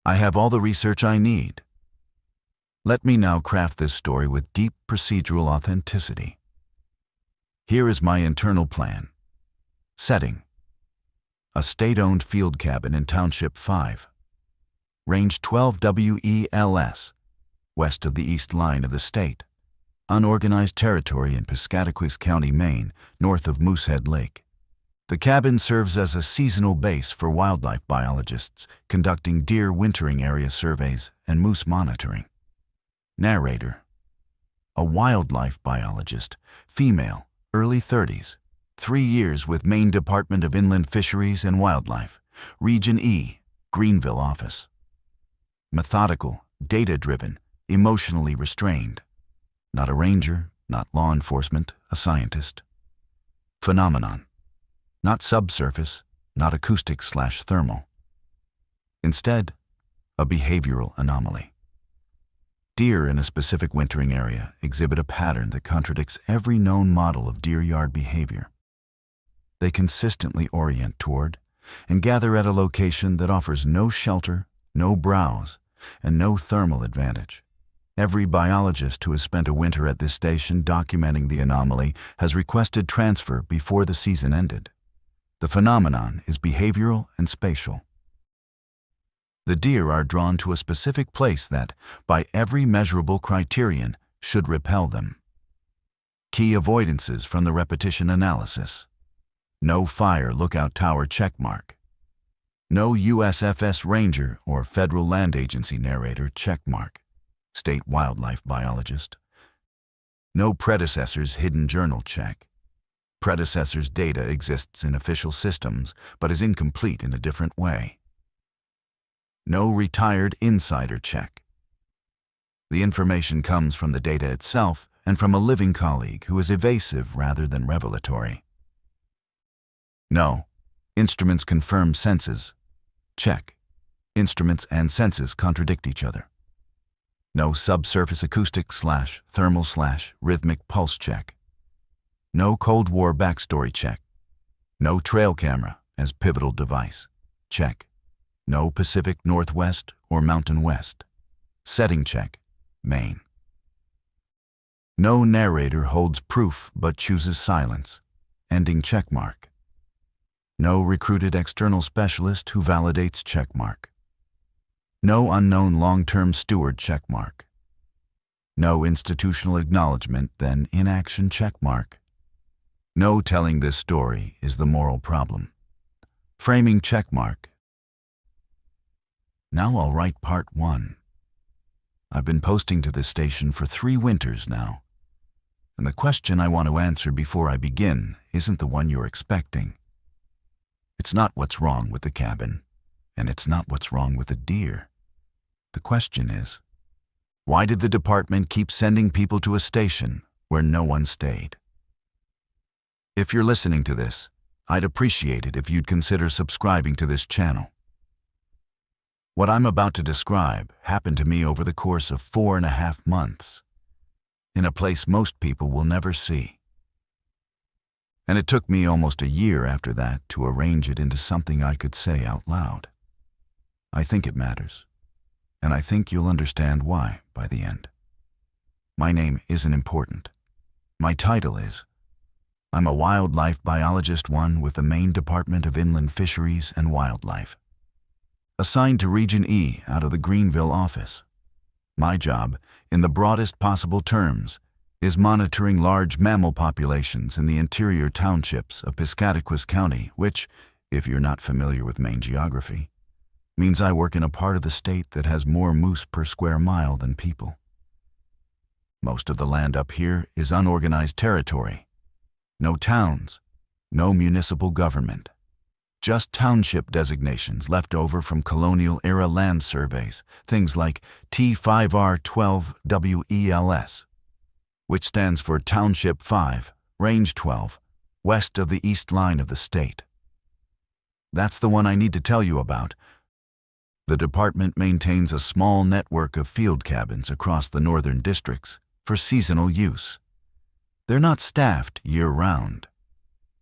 I have all the research I need. Let me now craft this story with deep procedural authenticity. Here is my internal plan. Setting: a state-owned field cabin in Township 5, Range 12 WELS, west of the east line of the state, unorganized territory in Piscataquis County, Maine, north of Moosehead Lake. The cabin serves as a seasonal base for wildlife biologists conducting deer wintering area surveys and moose monitoring. Narrator: a wildlife biologist, female, early 30s, 3 years with Maine Department of Inland Fisheries and Wildlife, Region E, Greenville office. Methodical, data-driven, emotionally restrained. Not a ranger, not law enforcement, a scientist. Phenomenon: not subsurface, not acoustic/thermal. Instead, a behavioral anomaly. Deer in a specific wintering area exhibit a pattern that contradicts every known model of deer yard behavior. They consistently orient toward and gather at a location that offers no shelter, no browse, and no thermal advantage. Every biologist who has spent a winter at this station documenting the anomaly has requested transfer before the season ended. The phenomenon is behavioral and spatial. The deer are drawn to a specific place that, by every measurable criterion, should repel them. Key avoidances from the repetition analysis: no fire lookout tower checkmark, no USFS ranger or Federal Land Agency narrator checkmark, state wildlife biologist, no predecessor's hidden journal check. Predecessor's data exists in official systems but is incomplete in a different way. No retired insider check. The information comes from the data itself and from a living colleague who is evasive rather than revelatory. No. Instruments confirm senses. Check. Instruments and senses contradict each other. No subsurface acoustic/thermal/rhythmic pulse check. No Cold War backstory check. No trail camera as pivotal device. Check. No Pacific Northwest or Mountain West. Setting check. Maine. No narrator holds proof but chooses silence. Ending checkmark. No recruited external specialist who validates checkmark. No unknown long-term steward checkmark. No institutional acknowledgement, then inaction checkmark. No telling this story is the moral problem. Framing checkmark. Now I'll write part 1. I've been posting to this station for 3 winters now, and the question I want to answer before I begin isn't the one you're expecting. It's not what's wrong with the cabin, and it's not what's wrong with the deer. The question is, why did the department keep sending people to a station where no one stayed? If you're listening to this, I'd appreciate it if you'd consider subscribing to this channel. What I'm about to describe happened to me over the course of 4.5 months, in a place most people will never see. And it took me almost a year after that to arrange it into something I could say out loud. I think it matters, and I think you'll understand why by the end. My name isn't important. My title is, I'm a wildlife biologist 1 with the Maine Department of Inland Fisheries and Wildlife, assigned to Region E out of the Greenville office. My job, in the broadest possible terms, is monitoring large mammal populations in the interior townships of Piscataquis County, which, if you're not familiar with Maine geography, means I work in a part of the state that has more moose per square mile than people. Most of the land up here is unorganized territory. No towns, no municipal government. Just township designations left over from colonial-era land surveys, things like T5R12WELS, which stands for Township 5, Range 12, west of the east line of the state. That's the one I need to tell you about. The department maintains a small network of field cabins across the northern districts for seasonal use. They're not staffed year-round.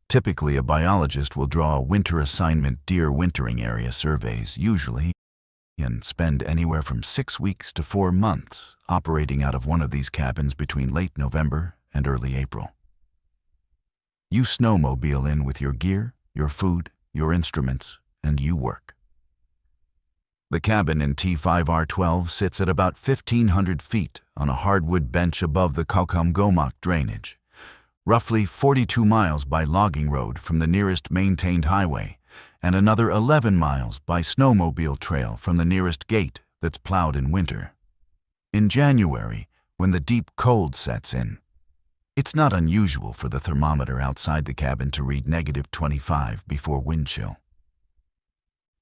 Typically, a biologist will draw winter assignment deer wintering area surveys, usually and spend anywhere from 6 weeks to 4 months operating out of one of these cabins between late November and early April. You snowmobile in with your gear, your food, your instruments, and you work. The cabin in T5R12 sits at about 1,500 feet on a hardwood bench above the Kaukamgomak drainage, roughly 42 miles by logging road from the nearest maintained highway, and another 11 miles by snowmobile trail from the nearest gate that's plowed in winter. In January, when the deep cold sets in, it's not unusual for the thermometer outside the cabin to read -25 before wind chill.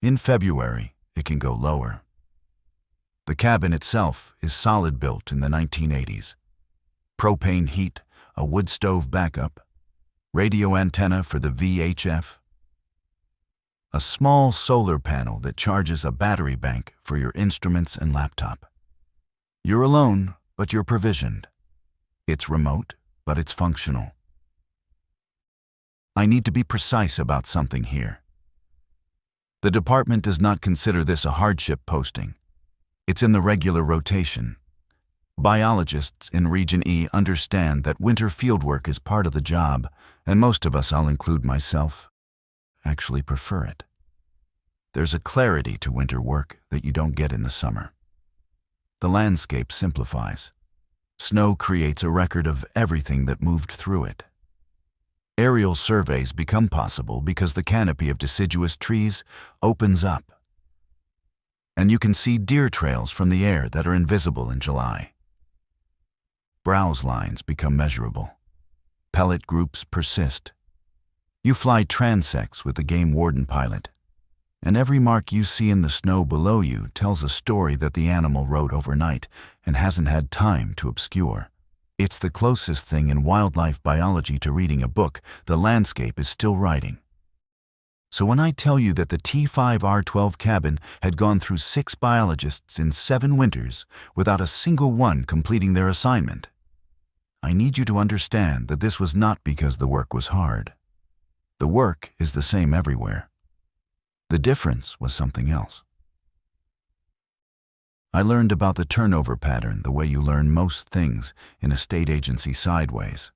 In February, it can go lower. The cabin itself is solid built in the 1980s. Propane heat, a wood stove backup, radio antenna for the VHF, a small solar panel that charges a battery bank for your instruments and laptop. You're alone, but you're provisioned. It's remote, but it's functional. I need to be precise about something here. The department does not consider this a hardship posting. It's in the regular rotation. Biologists in Region E understand that winter fieldwork is part of the job, and most of us, I'll include myself, actually prefer it. There's a clarity to winter work that you don't get in the summer. The landscape simplifies. Snow creates a record of everything that moved through it. Aerial surveys become possible because the canopy of deciduous trees opens up, and you can see deer trails from the air that are invisible in July. Browse lines become measurable. Pellet groups persist. You fly transects with the game warden pilot, and every mark you see in the snow below you tells a story that the animal wrote overnight and hasn't had time to obscure. It's the closest thing in wildlife biology to reading a book the landscape is still writing. So when I tell you that the T5R12 cabin had gone through 6 biologists in 7 winters without a single one completing their assignment, I need you to understand that this was not because the work was hard. The work is the same everywhere. The difference was something else. I learned about the turnover pattern the way you learn most things in a state agency sideways.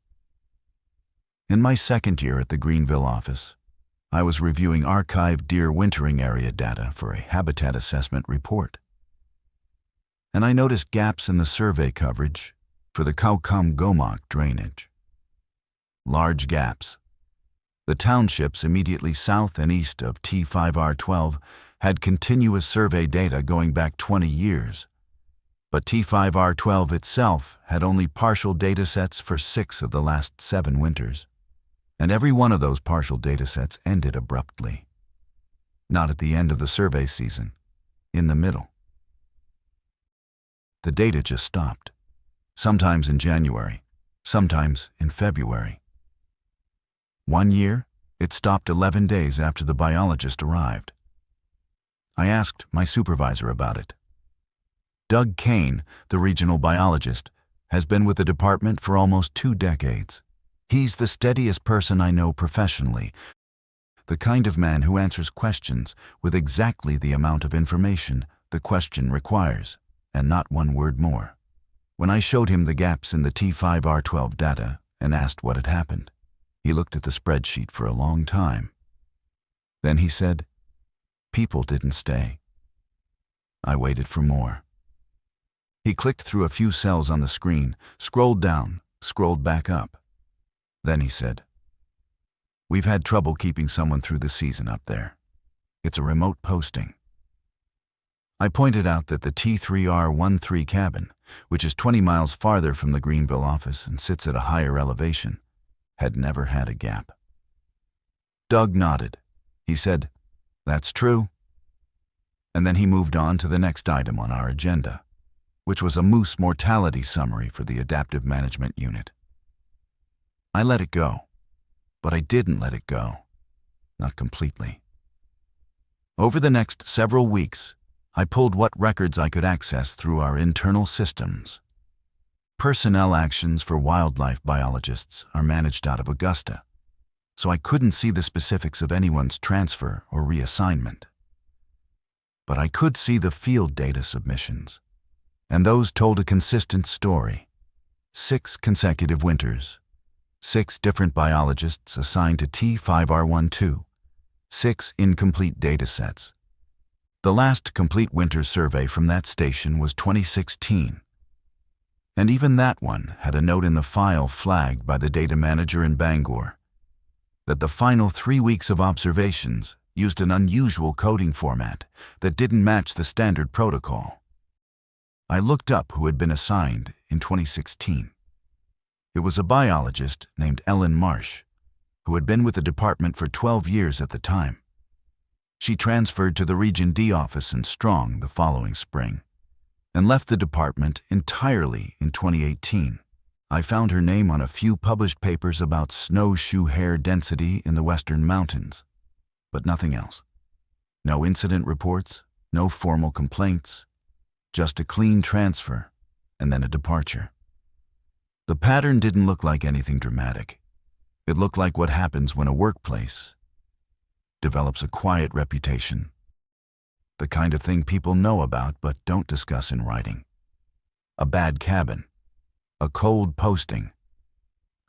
In my second year at the Greenville office, I was reviewing archived deer wintering area data for a habitat assessment report. And I noticed gaps in the survey coverage for the Kaukamgomak drainage. Large gaps. The townships immediately south and east of T5R12 had continuous survey data going back 20 years, but T5R12 itself had only partial datasets for 6 of the last 7 winters, and every one of those partial datasets ended abruptly. Not at the end of the survey season, in the middle. The data just stopped, sometimes in January, sometimes in February. One year, it stopped 11 days after the biologist arrived. I asked my supervisor about it. Doug Kane, the regional biologist, has been with the department for almost 2 decades. He's the steadiest person I know professionally, the kind of man who answers questions with exactly the amount of information the question requires, and not one word more. When I showed him the gaps in the T5R12 data and asked what had happened, he looked at the spreadsheet for a long time. Then he said, "People didn't stay." I waited for more. He clicked through a few cells on the screen, scrolled down, scrolled back up. Then he said, "We've had trouble keeping someone through the season up there. It's a remote posting." I pointed out that the T3R13 cabin, which is 20 miles farther from the Greenville office and sits at a higher elevation, had never had a gap. Doug nodded. He said, "That's true." And then he moved on to the next item on our agenda, which was a moose mortality summary for the Adaptive Management Unit. I let it go, but I didn't let it go. Not completely. Over the next several weeks, I pulled what records I could access through our internal systems. Personnel actions for wildlife biologists are managed out of Augusta, so I couldn't see the specifics of anyone's transfer or reassignment. But I could see the field data submissions, and those told a consistent story. 6 consecutive winters, 6 different biologists assigned to T5R12, 6 incomplete data sets. The last complete winter survey from that station was 2016, and even that one had a note in the file flagged by the data manager in Bangor that the final 3 weeks of observations used an unusual coding format that didn't match the standard protocol. I looked up who had been assigned in 2016. It was a biologist named Ellen Marsh, who had been with the department for 12 years at the time. She transferred to the Region D office in Strong the following spring and left the department entirely in 2018. I found her name on a few published papers about snowshoe hare density in the Western Mountains, but nothing else. No incident reports, no formal complaints, just a clean transfer and then a departure. The pattern didn't look like anything dramatic. It looked like what happens when a workplace develops a quiet reputation, the kind of thing people know about but don't discuss in writing. A bad cabin, a cold posting,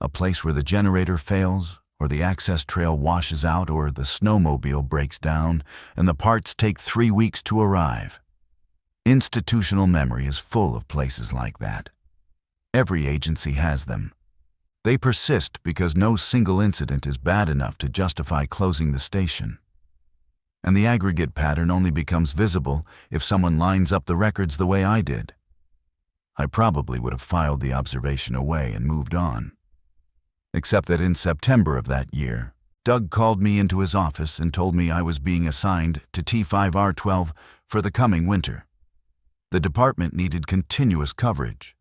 a place where the generator fails, or the access trail washes out, or the snowmobile breaks down, and the parts take 3 weeks to arrive. Institutional memory is full of places like that. Every agency has them. They persist because no single incident is bad enough to justify closing the station. And the aggregate pattern only becomes visible if someone lines up the records the way I did. I probably would have filed the observation away and moved on. Except that in September of that year, Doug called me into his office and told me I was being assigned to T5R12 for the coming winter. The department needed continuous coverage.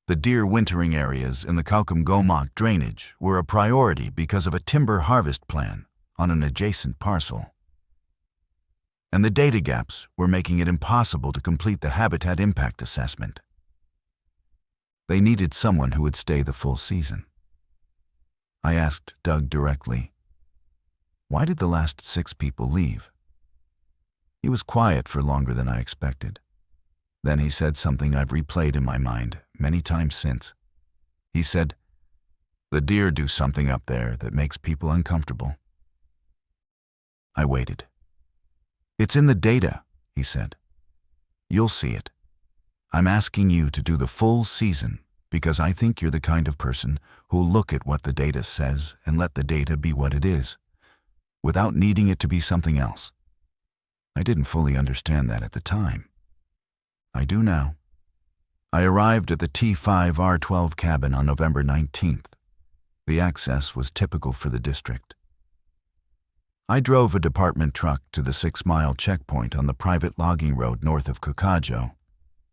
The deer wintering areas in the Kaukum-Gomak drainage were a priority because of a timber harvest plan on an adjacent parcel. And the data gaps were making it impossible to complete the habitat impact assessment. They needed someone who would stay the full season. I asked Doug directly, "Why did the last 6 people leave?" He was quiet for longer than I expected. Then he said something I've replayed in my mind many times since. He said, "The deer do something up there that makes people uncomfortable." I waited. "It's in the data," he said. "You'll see it. I'm asking you to do the full season because I think you're the kind of person who'll look at what the data says and let the data be what it is, without needing it to be something else." I didn't fully understand that at the time. I do now. I arrived at the T5R12 cabin on November 19th. The access was typical for the district. I drove a department truck to the 6-mile checkpoint on the private logging road north of Kokajo,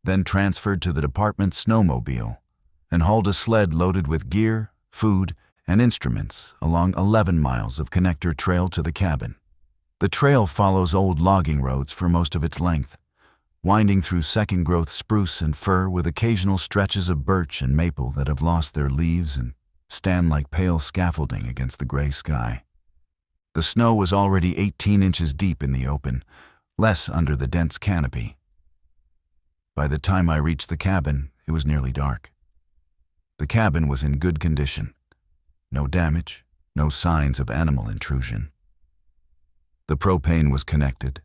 then transferred to the department's snowmobile and hauled a sled loaded with gear, food, and instruments along 11 miles of connector trail to the cabin. The trail follows old logging roads for most of its length, winding through second-growth spruce and fir with occasional stretches of birch and maple that have lost their leaves and stand like pale scaffolding against the gray sky. The snow was already 18 inches deep in the open, less under the dense canopy. By the time I reached the cabin, it was nearly dark. The cabin was in good condition. No damage, no signs of animal intrusion. The propane was connected,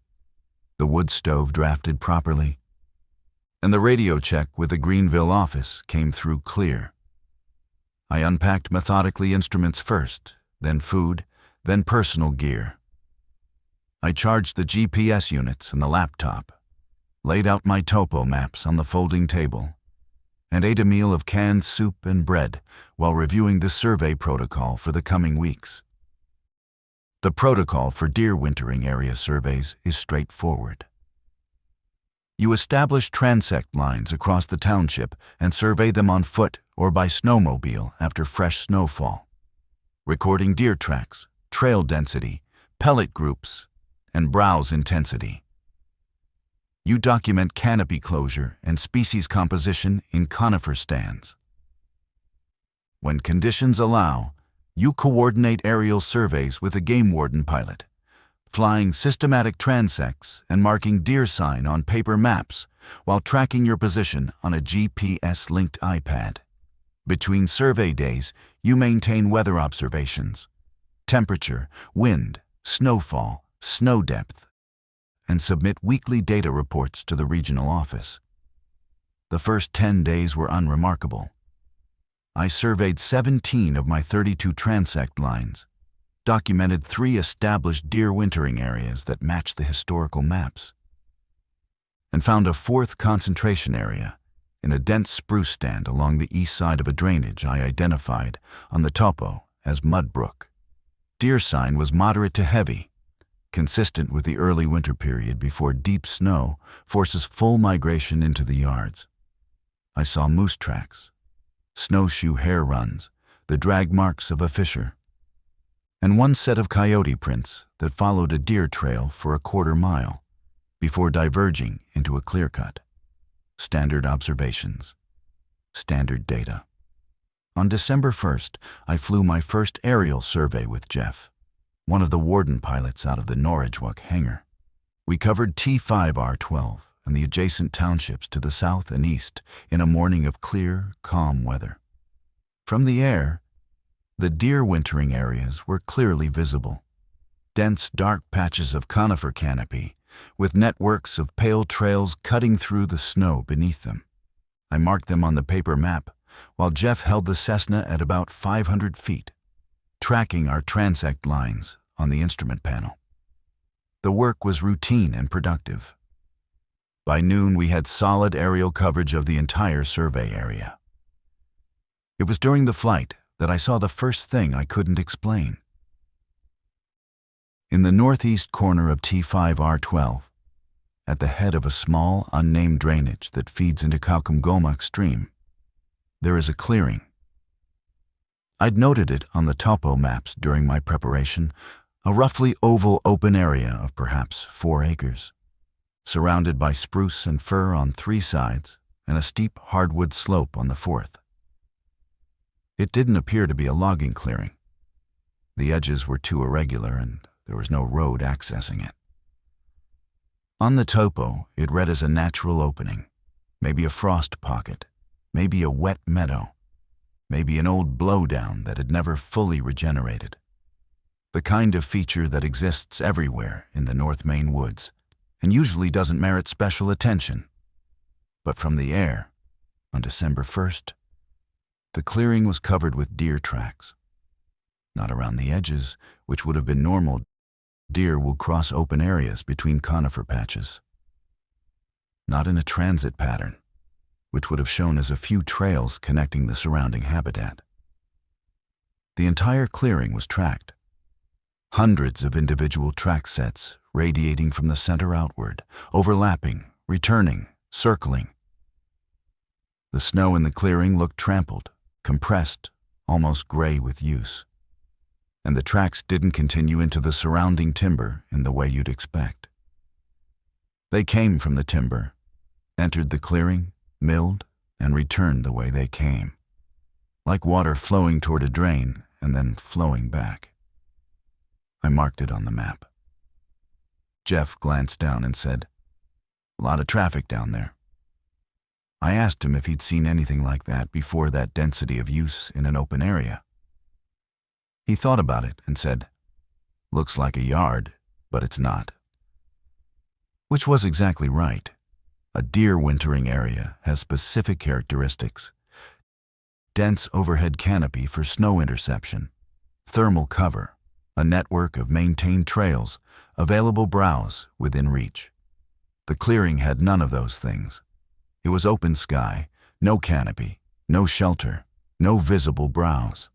the wood stove drafted properly, and the radio check with the Greenville office came through clear. I unpacked methodically instruments first, then food, then personal gear. I charged the GPS units and the laptop, laid out my topo maps on the folding table, and ate a meal of canned soup and bread while reviewing the survey protocol for the coming weeks. The protocol for deer wintering area surveys is straightforward. You establish transect lines across the township and survey them on foot or by snowmobile after fresh snowfall, recording deer tracks, trail density, pellet groups, and browse intensity. You document canopy closure and species composition in conifer stands. When conditions allow, you coordinate aerial surveys with a game warden pilot, flying systematic transects and marking deer sign on paper maps while tracking your position on a GPS-linked iPad. Between survey days, you maintain weather observations, temperature, wind, snowfall, snow depth, and submit weekly data reports to the regional office. The first 10 days were unremarkable. I surveyed 17 of my 32 transect lines, documented 3 established deer wintering areas that matched the historical maps, and found a 4th concentration area in a dense spruce stand along the east side of a drainage I identified on the topo as Mud Brook. Deer sign was moderate to heavy, consistent with the early winter period before deep snow forces full migration into the yards. I saw moose tracks, snowshoe hare runs, the drag marks of a fisher, and one set of coyote prints that followed a deer trail for a quarter mile before diverging into a clear cut. Standard observations, standard data. On December 1st, I flew my first aerial survey with Jeff, one of the warden pilots out of the Norridgewock hangar. We covered T5R12 and the adjacent townships to the south and east in a morning of clear, calm weather. From the air, the deer wintering areas were clearly visible. Dense, dark patches of conifer canopy with networks of pale trails cutting through the snow beneath them. I marked them on the paper map while Jeff held the Cessna at about 500 feet, tracking our transect lines on the instrument panel. The work was routine and productive. By noon, we had solid aerial coverage of the entire survey area. It was during the flight that I saw the first thing I couldn't explain. In the northeast corner of T5R12, at the head of a small, unnamed drainage that feeds into Kaukumgomak Stream, there is a clearing. I'd noted it on the topo maps during my preparation, a roughly oval open area of perhaps 4 acres, surrounded by spruce and fir on 3 sides and a steep hardwood slope on the 4th. It didn't appear to be a logging clearing. The edges were too irregular and there was no road accessing it. On the topo, it read as a natural opening, maybe a frost pocket, maybe a wet meadow, maybe an old blowdown that had never fully regenerated. The kind of feature that exists everywhere in the North Maine woods and usually doesn't merit special attention. But from the air, on December 1st, the clearing was covered with deer tracks. Not around the edges, which would have been normal. Deer will cross open areas between conifer patches. Not in a transit pattern, which would have shown as a few trails connecting the surrounding habitat. The entire clearing was tracked. Hundreds of individual track sets radiating from the center outward, overlapping, returning, circling. The snow in the clearing looked trampled, compressed, almost gray with use. And the tracks didn't continue into the surrounding timber in the way you'd expect. They came from the timber, entered the clearing, milled, and returned the way they came, like water flowing toward a drain and then flowing back. I marked it on the map. Jeff glanced down and said, "A lot of traffic down there." I asked him if he'd seen anything like that before, that density of use in an open area. He thought about it and said, "Looks like a yard, but it's not." Which was exactly right. A deer wintering area has specific characteristics: dense overhead canopy for snow interception, thermal cover, a network of maintained trails, available browse within reach. The clearing had none of those things. It was open sky, no canopy, no shelter, no visible browse.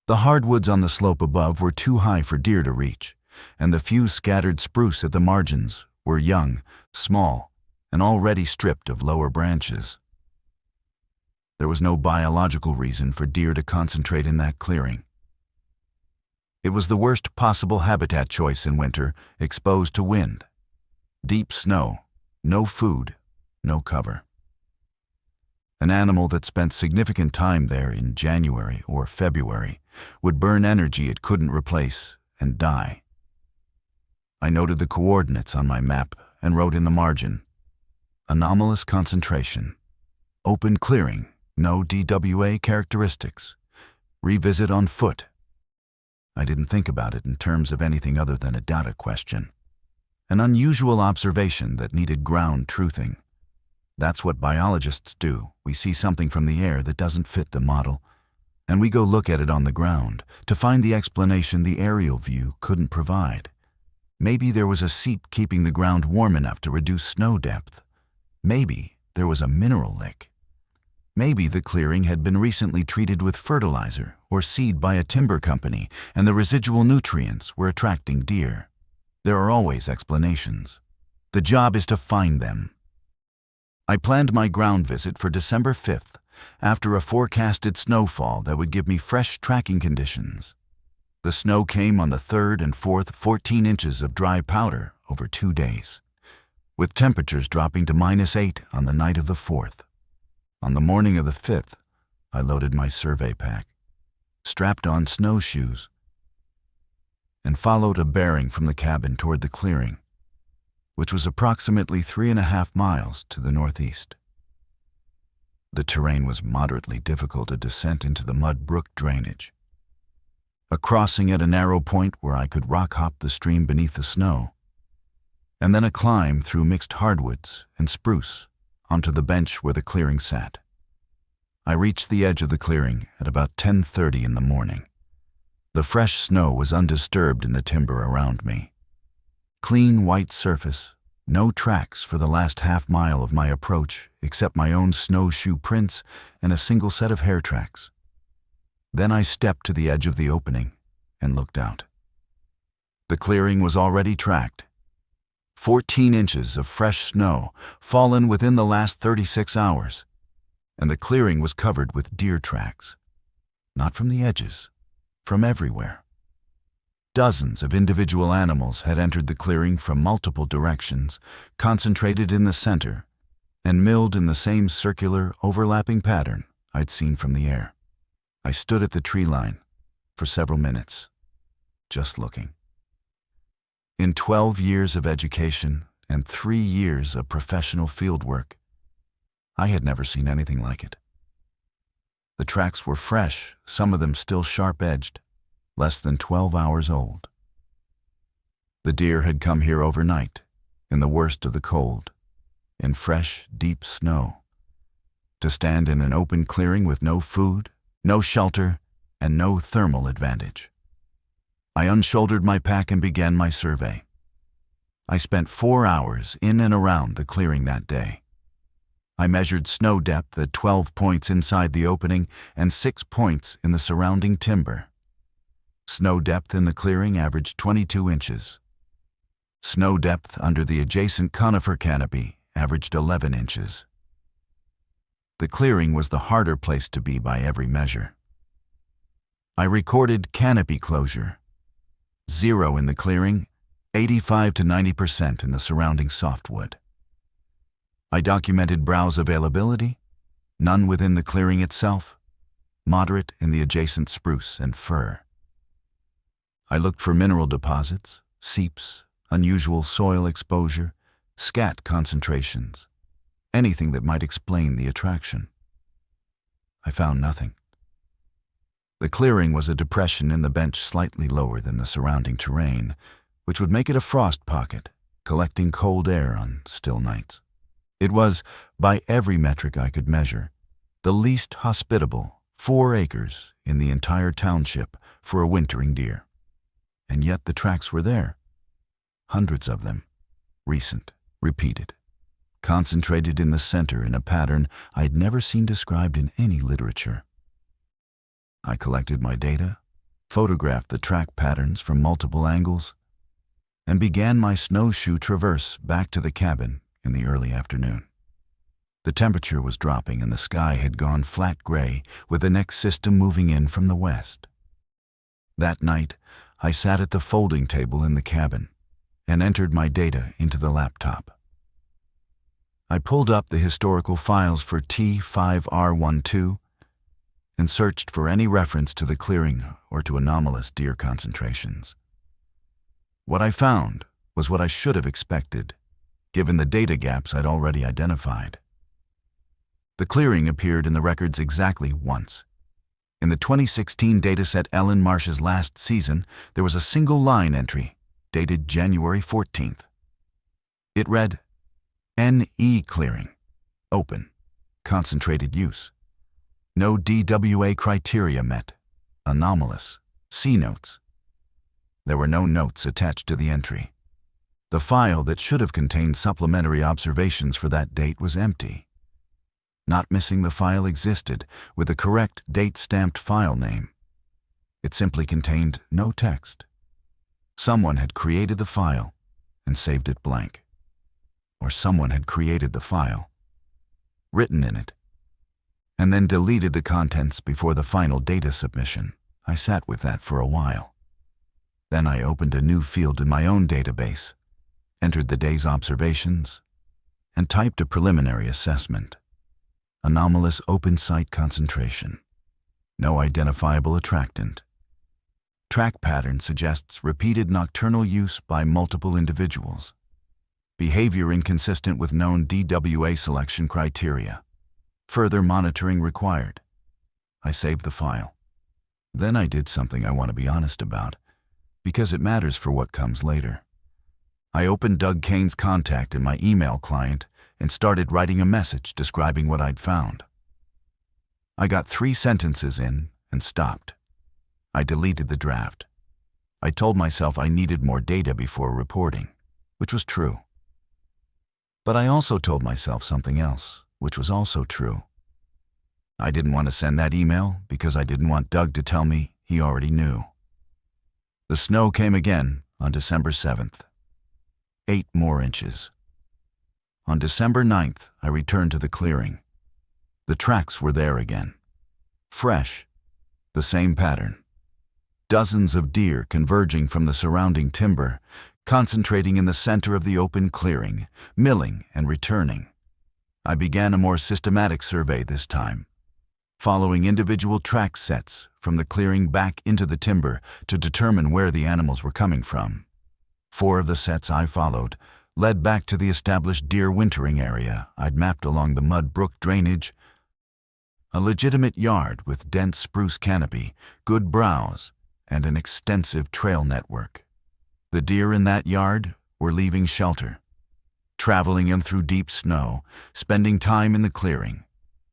The hardwoods on the slope above were too high for deer to reach, and the few scattered spruce at the margins were young, small, and already stripped of lower branches. There was no biological reason for deer to concentrate in that clearing. It was the worst possible habitat choice in winter, exposed to wind, deep snow, no food, no cover. An animal that spent significant time there in January or February would burn energy it couldn't replace and die. I noted the coordinates on my map and wrote in the margin, anomalous concentration, open clearing, no DWA characteristics, revisit on foot. I didn't think about it in terms of anything other than a data question, an unusual observation that needed ground truthing. That's what biologists do. We see something from the air that doesn't fit the model, and we go look at it on the ground to find the explanation the aerial view couldn't provide. Maybe there was a seep keeping the ground warm enough to reduce snow depth. Maybe there was a mineral lick. Maybe the clearing had been recently treated with fertilizer or seed by a timber company, and the residual nutrients were attracting deer. There are always explanations. The job is to find them. I planned my ground visit for December 5th, after a forecasted snowfall that would give me fresh tracking conditions. The snow came on the 3rd and 4th, 14 inches of dry powder over 2 days, with temperatures dropping to -8 on the night of the 4th. On the morning of the 5th, I loaded my survey pack, strapped on snowshoes, and followed a bearing from the cabin toward the clearing, which was approximately 3.5 miles to the northeast. The terrain was moderately difficult, a descent into the mud brook drainage, a crossing at a narrow point where I could rock-hop the stream beneath the snow, and then a climb through mixed hardwoods and spruce onto the bench where the clearing sat. I reached the edge of the clearing at about 10:30 in the morning. The fresh snow was undisturbed in the timber around me. Clean white surface, no tracks for the last half-mile of my approach except my own snowshoe prints and a single set of hair tracks. Then I stepped to the edge of the opening and looked out. The clearing was already tracked. 14 inches of fresh snow fallen within the last 36 hours, and the clearing was covered with deer tracks. Not from the edges, from everywhere. Dozens of individual animals had entered the clearing from multiple directions, concentrated in the center, and milled in the same circular, overlapping pattern I'd seen from the air. I stood at the tree line for several minutes, just looking. In 12 years of education and 3 years of professional fieldwork, I had never seen anything like it. The tracks were fresh, some of them still sharp-edged, less than 12 hours old. The deer had come here overnight, in the worst of the cold, in fresh, deep snow, to stand in an open clearing with no food, no shelter, and no thermal advantage. I unshouldered my pack and began my survey. I spent 4 hours in and around the clearing that day. I measured snow depth at 12 points inside the opening and 6 points in the surrounding timber. Snow depth in the clearing averaged 22 inches. Snow depth under the adjacent conifer canopy averaged 11 inches. The clearing was the harder place to be by every measure. I recorded canopy closure, 0 in the clearing, 85 to 90% in the surrounding softwood. I documented browse availability, none within the clearing itself, moderate in the adjacent spruce and fir. I looked for mineral deposits, seeps, unusual soil exposure, scat concentrations, anything that might explain the attraction. I found nothing. The clearing was a depression in the bench slightly lower than the surrounding terrain, which would make it a frost pocket, collecting cold air on still nights. It was, by every metric I could measure, the least hospitable 4 acres in the entire township for a wintering deer. And yet the tracks were there. Hundreds of them, recent, repeated, concentrated in the center in a pattern I'd never seen described in any literature. I collected my data, photographed the track patterns from multiple angles, and began my snowshoe traverse back to the cabin in the early afternoon. The temperature was dropping and the sky had gone flat gray, with the next system moving in from the west. That night, I sat at the folding table in the cabin and entered my data into the laptop. I pulled up the historical files for T5R12 and searched for any reference to the clearing or to anomalous deer concentrations. What I found was what I should have expected, given the data gaps I'd already identified. The clearing appeared in the records exactly once. In the 2016 dataset Ellen Marsh's last season, there was a single line entry, dated January 14th. It read, NE clearing, open, concentrated use. No DWA criteria met, anomalous, see notes. There were no notes attached to the entry. The file that should have contained supplementary observations for that date was empty. Not missing the file existed with the correct date-stamped file name. It simply contained no text. Someone had created the file and saved it blank. Or someone had created the file, written in it, and then deleted the contents before the final data submission. I sat with that for a while. Then I opened a new field in my own database, entered the day's observations, and typed a preliminary assessment. Anomalous open site concentration. No identifiable attractant. Track pattern suggests repeated nocturnal use by multiple individuals. Behavior inconsistent with known DWA selection criteria. Further monitoring required. I saved the file. Then I did something I want to be honest about, because it matters for what comes later. I opened Doug Kane's contact in my email client and started writing a message describing what I'd found. I got 3 sentences in and stopped. I deleted the draft. I told myself I needed more data before reporting, which was true. But I also told myself something else, which was also true. I didn't want to send that email because I didn't want Doug to tell me he already knew. The snow came again on December 7th. 8 more inches. On December 9th, I returned to the clearing. The tracks were there again. Fresh. The same pattern. Dozens of deer converging from the surrounding timber, concentrating in the center of the open clearing, milling and returning. I began a more systematic survey this time, following individual track sets from the clearing back into the timber to determine where the animals were coming from. 4 of the sets I followed led back to the established deer wintering area I'd mapped along the Mud Brook drainage, a legitimate yard with dense spruce canopy, good browse, and an extensive trail network. The deer in that yard were leaving shelter, traveling in through deep snow, spending time in the clearing,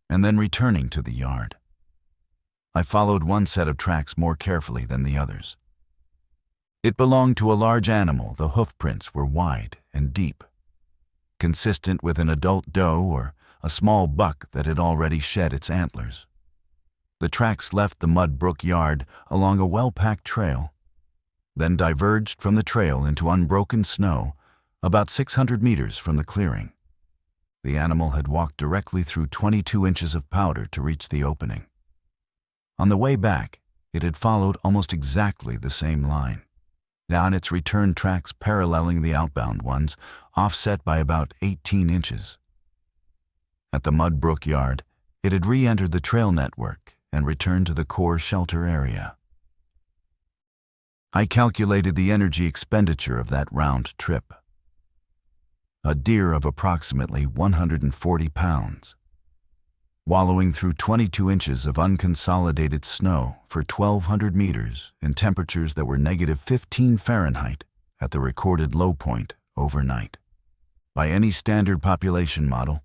and then returning to the yard. I followed one set of tracks more carefully than the others. It belonged to a large animal. The hoof prints were wide and deep, consistent with an adult doe or a small buck that had already shed its antlers. The tracks left the Mud Brook yard along a well-packed trail, then diverged from the trail into unbroken snow about 600 meters from the clearing. The animal had walked directly through 22 inches of powder to reach the opening. On the way back, it had followed almost exactly the same line. Down its return tracks paralleling the outbound ones, offset by about 18 inches. At the Mud Brook yard, it had re-entered the trail network and returned to the core shelter area. I calculated the energy expenditure of that round trip. A deer of approximately 140 pounds, wallowing through 22 inches of unconsolidated snow for 1,200 meters in temperatures that were -15 Fahrenheit at the recorded low point overnight. By any standard population model,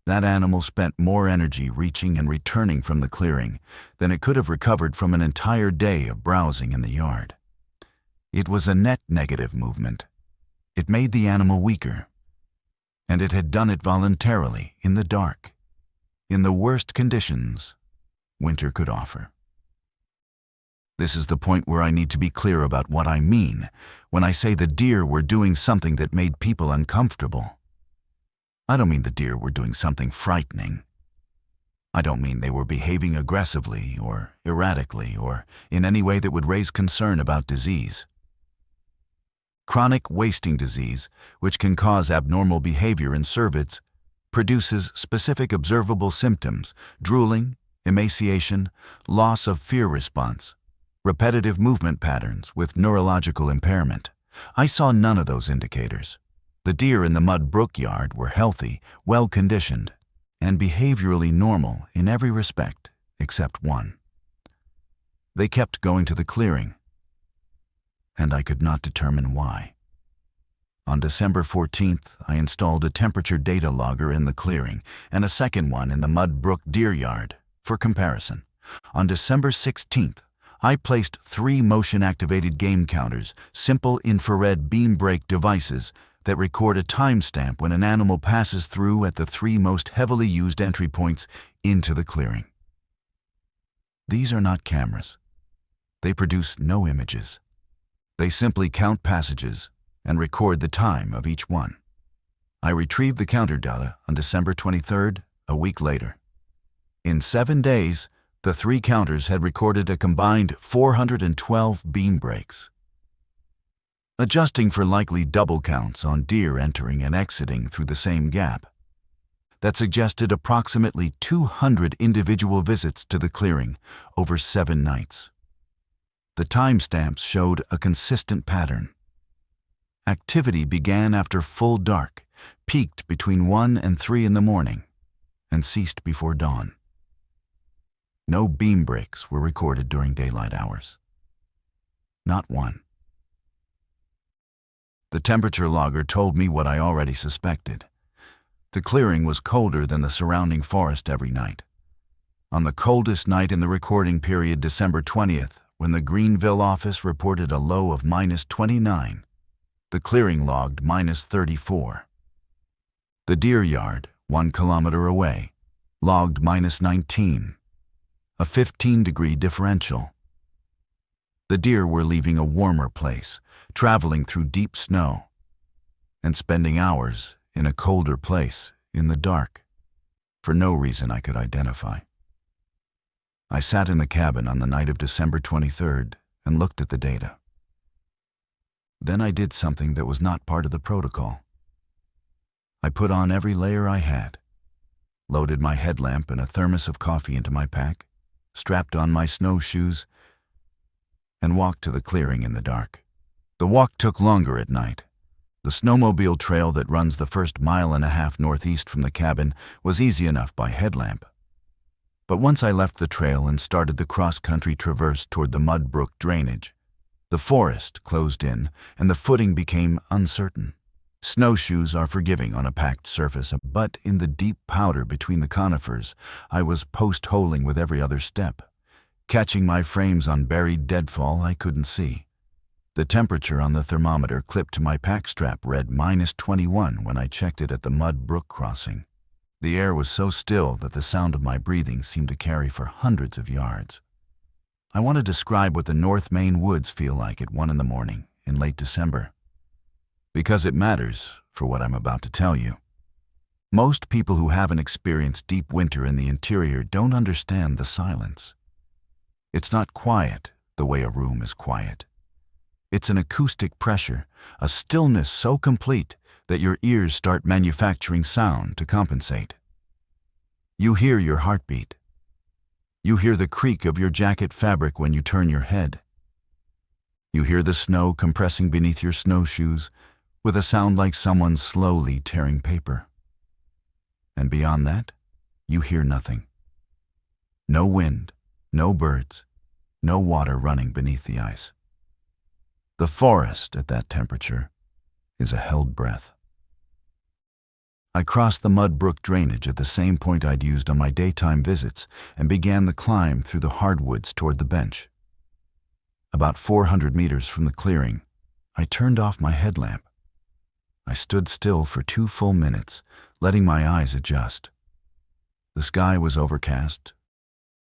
that animal spent more energy reaching and returning from the clearing than it could have recovered from an entire day of browsing in the yard. It was a net negative movement. It made the animal weaker, and it had done it voluntarily in the dark, in the worst conditions winter could offer. This is the point where I need to be clear about what I mean when I say the deer were doing something that made people uncomfortable. I don't mean the deer were doing something frightening. I don't mean they were behaving aggressively or erratically or in any way that would raise concern about disease. Chronic wasting disease, which can cause abnormal behavior in cervids, produces specific observable symptoms: drooling, emaciation, loss of fear response, repetitive movement patterns with neurological impairment, I saw none of those indicators. The deer in the Mud Brook yard were healthy, well-conditioned, and behaviorally normal in every respect except one. They kept going to the clearing, and I could not determine why. On December 14th, I installed a temperature data logger in the clearing and a second one in the Mud Brook deer yard for comparison. On December 16th, I placed 3 motion-activated game counters, simple infrared beam break devices that record a timestamp when an animal passes through at the 3 most heavily used entry points into the clearing. These are not cameras. They produce no images. They simply count passages and record the time of each one. I retrieved the counter data on December 23rd, a week later. In 7 days, the 3 counters had recorded a combined 412 beam breaks. Adjusting for likely double counts on deer entering and exiting through the same gap, that suggested approximately 200 individual visits to the clearing over 7 nights. The timestamps showed a consistent pattern. Activity began after full dark, peaked between 1 and 3 in the morning, and ceased before dawn. No beam breaks were recorded during daylight hours. Not one. The temperature logger told me what I already suspected. The clearing was colder than the surrounding forest every night. On the coldest night in the recording period, December 20th, when the Greenville office reported a low of -29, the clearing logged -34. The deer yard, 1 kilometer away, logged -19, a 15-degree differential. The deer were leaving a warmer place, traveling through deep snow, and spending hours in a colder place in the dark, for no reason I could identify. I sat in the cabin on the night of December 23rd and looked at the data. Then I did something that was not part of the protocol. I put on every layer I had, loaded my headlamp and a thermos of coffee into my pack, strapped on my snowshoes, and walked to the clearing in the dark. The walk took longer at night. The snowmobile trail that runs the first 1.5 miles northeast from the cabin was easy enough by headlamp. But once I left the trail and started the cross-country traverse toward the Mud Brook drainage, the forest closed in and the footing became uncertain. Snowshoes are forgiving on a packed surface, but in the deep powder between the conifers, I was post-holing with every other step. Catching my frames on buried deadfall I couldn't see. The temperature on the thermometer clipped to my pack strap read -21 when I checked it at the Mud Brook crossing. The air was so still that the sound of my breathing seemed to carry for hundreds of yards. I want to describe what the North Maine woods feel like at 1 in the morning in late December, because it matters for what I'm about to tell you. Most people who haven't experienced deep winter in the interior don't understand the silence. It's not quiet the way a room is quiet. It's an acoustic pressure, a stillness so complete that your ears start manufacturing sound to compensate. You hear your heartbeat. You hear the creak of your jacket fabric when you turn your head. You hear the snow compressing beneath your snowshoes with a sound like someone slowly tearing paper. And beyond that, you hear nothing. No wind, no birds, no water running beneath the ice. The forest at that temperature is a held breath. I crossed the Mud Brook drainage at the same point I'd used on my daytime visits and began the climb through the hardwoods toward the bench. About 400 meters from the clearing, I turned off my headlamp. I stood still for 2 full minutes, letting my eyes adjust. The sky was overcast.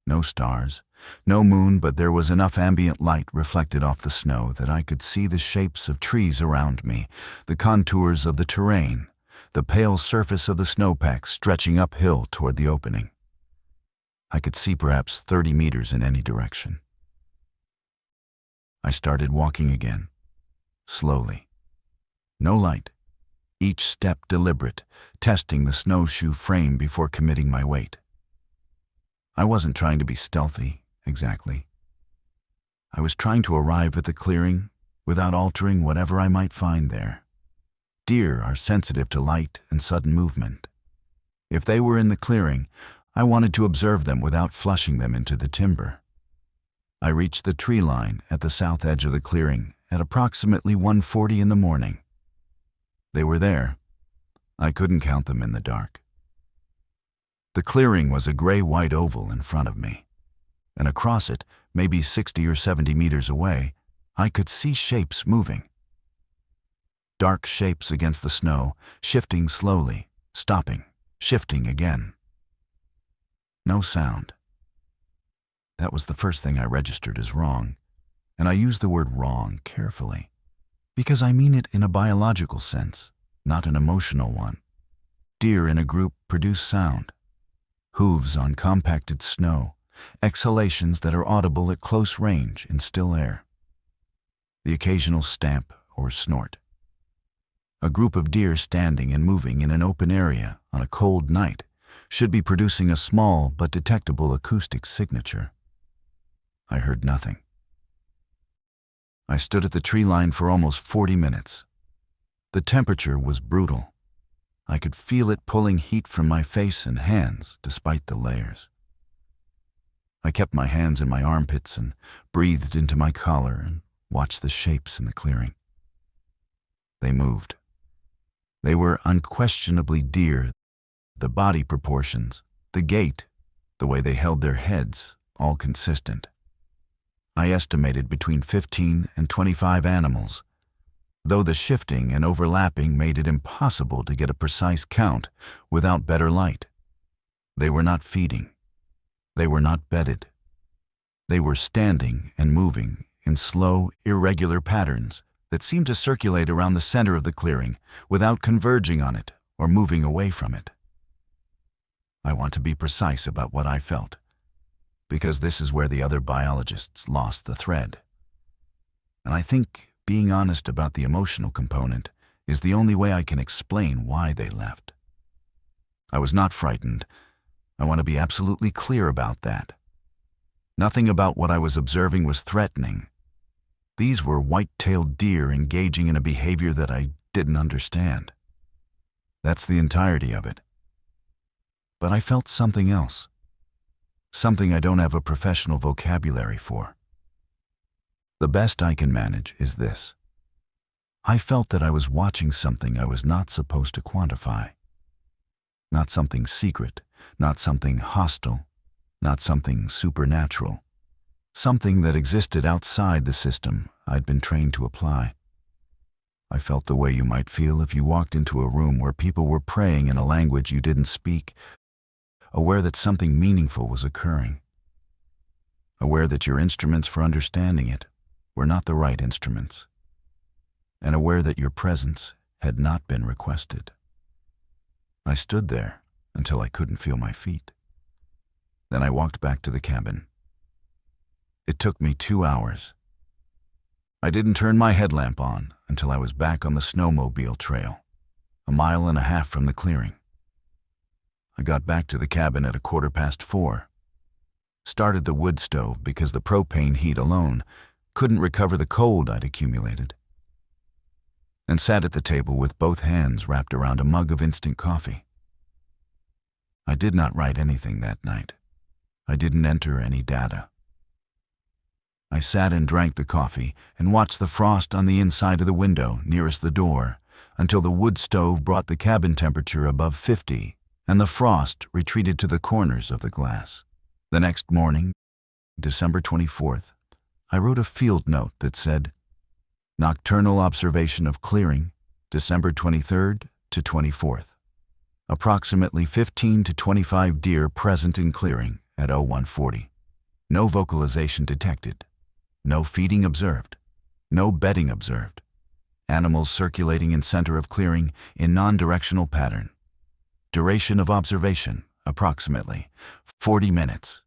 No stars, no moon, but there was enough ambient light reflected off the snow that I could see the shapes of trees around me, the contours of the terrain, the pale surface of the snowpack stretching uphill toward the opening. I could see perhaps 30 meters in any direction. I started walking again, slowly. No light, each step deliberate, testing the snowshoe frame before committing my weight. I wasn't trying to be stealthy, exactly. I was trying to arrive at the clearing without altering whatever I might find there. Deer are sensitive to light and sudden movement. If they were in the clearing, I wanted to observe them without flushing them into the timber. I reached the tree line at the south edge of the clearing at approximately 1:40 in the morning. They were there. I couldn't count them in the dark. The clearing was a gray-white oval in front of me, and across it, maybe 60 or 70 meters away, I could see shapes moving. Dark shapes against the snow, shifting slowly, stopping, shifting again. No sound. That was the first thing I registered as wrong, and I use the word wrong carefully, because I mean it in a biological sense, not an emotional one. Deer in a group produce sound. Hooves on compacted snow, exhalations that are audible at close range in still air. The occasional stamp or snort. A group of deer standing and moving in an open area on a cold night should be producing a small but detectable acoustic signature. I heard nothing. I stood at the tree line for almost 40 minutes. The temperature was brutal. I could feel it pulling heat from my face and hands despite the layers. I kept my hands in my armpits and breathed into my collar and watched the shapes in the clearing. They moved. They were unquestionably deer. The body proportions, the gait, the way they held their heads, all consistent. I estimated between 15 and 25 animals, though the shifting and overlapping made it impossible to get a precise count without better light. They were not feeding. They were not bedded. They were standing and moving in slow, irregular patterns that seemed to circulate around the center of the clearing without converging on it or moving away from it. I want to be precise about what I felt, because this is where the other biologists lost the thread. And I think being honest about the emotional component is the only way I can explain why they left. I was not frightened. I want to be absolutely clear about that. Nothing about what I was observing was threatening. These were white-tailed deer engaging in a behavior that I didn't understand. That's the entirety of it. But I felt something else. Something I don't have a professional vocabulary for. The best I can manage is this. I felt that I was watching something I was not supposed to quantify. Not something secret, not something hostile, not something supernatural. Something that existed outside the system I'd been trained to apply. I felt the way you might feel if you walked into a room where people were praying in a language you didn't speak, aware that something meaningful was occurring. Aware that your instruments for understanding it were not the right instruments, and aware that your presence had not been requested. I stood there until I couldn't feel my feet. Then I walked back to the cabin. It took me 2 hours. I didn't turn my headlamp on until I was back on the snowmobile trail, 1.5 miles from the clearing. I got back to the cabin at 4:15. Started the wood stove because the propane heat alone couldn't recover the cold I'd accumulated, and sat at the table with both hands wrapped around a mug of instant coffee. I did not write anything that night. I didn't enter any data. I sat and drank the coffee and watched the frost on the inside of the window nearest the door until the wood stove brought the cabin temperature above 50 and the frost retreated to the corners of the glass. The next morning, December 24th, I wrote a field note that said, Nocturnal observation of clearing, December 23rd to 24th. Approximately 15 to 25 deer present in clearing at 0140. No vocalization detected. No feeding observed. No bedding observed. Animals circulating in center of clearing in non-directional pattern. Duration of observation, approximately 40 minutes.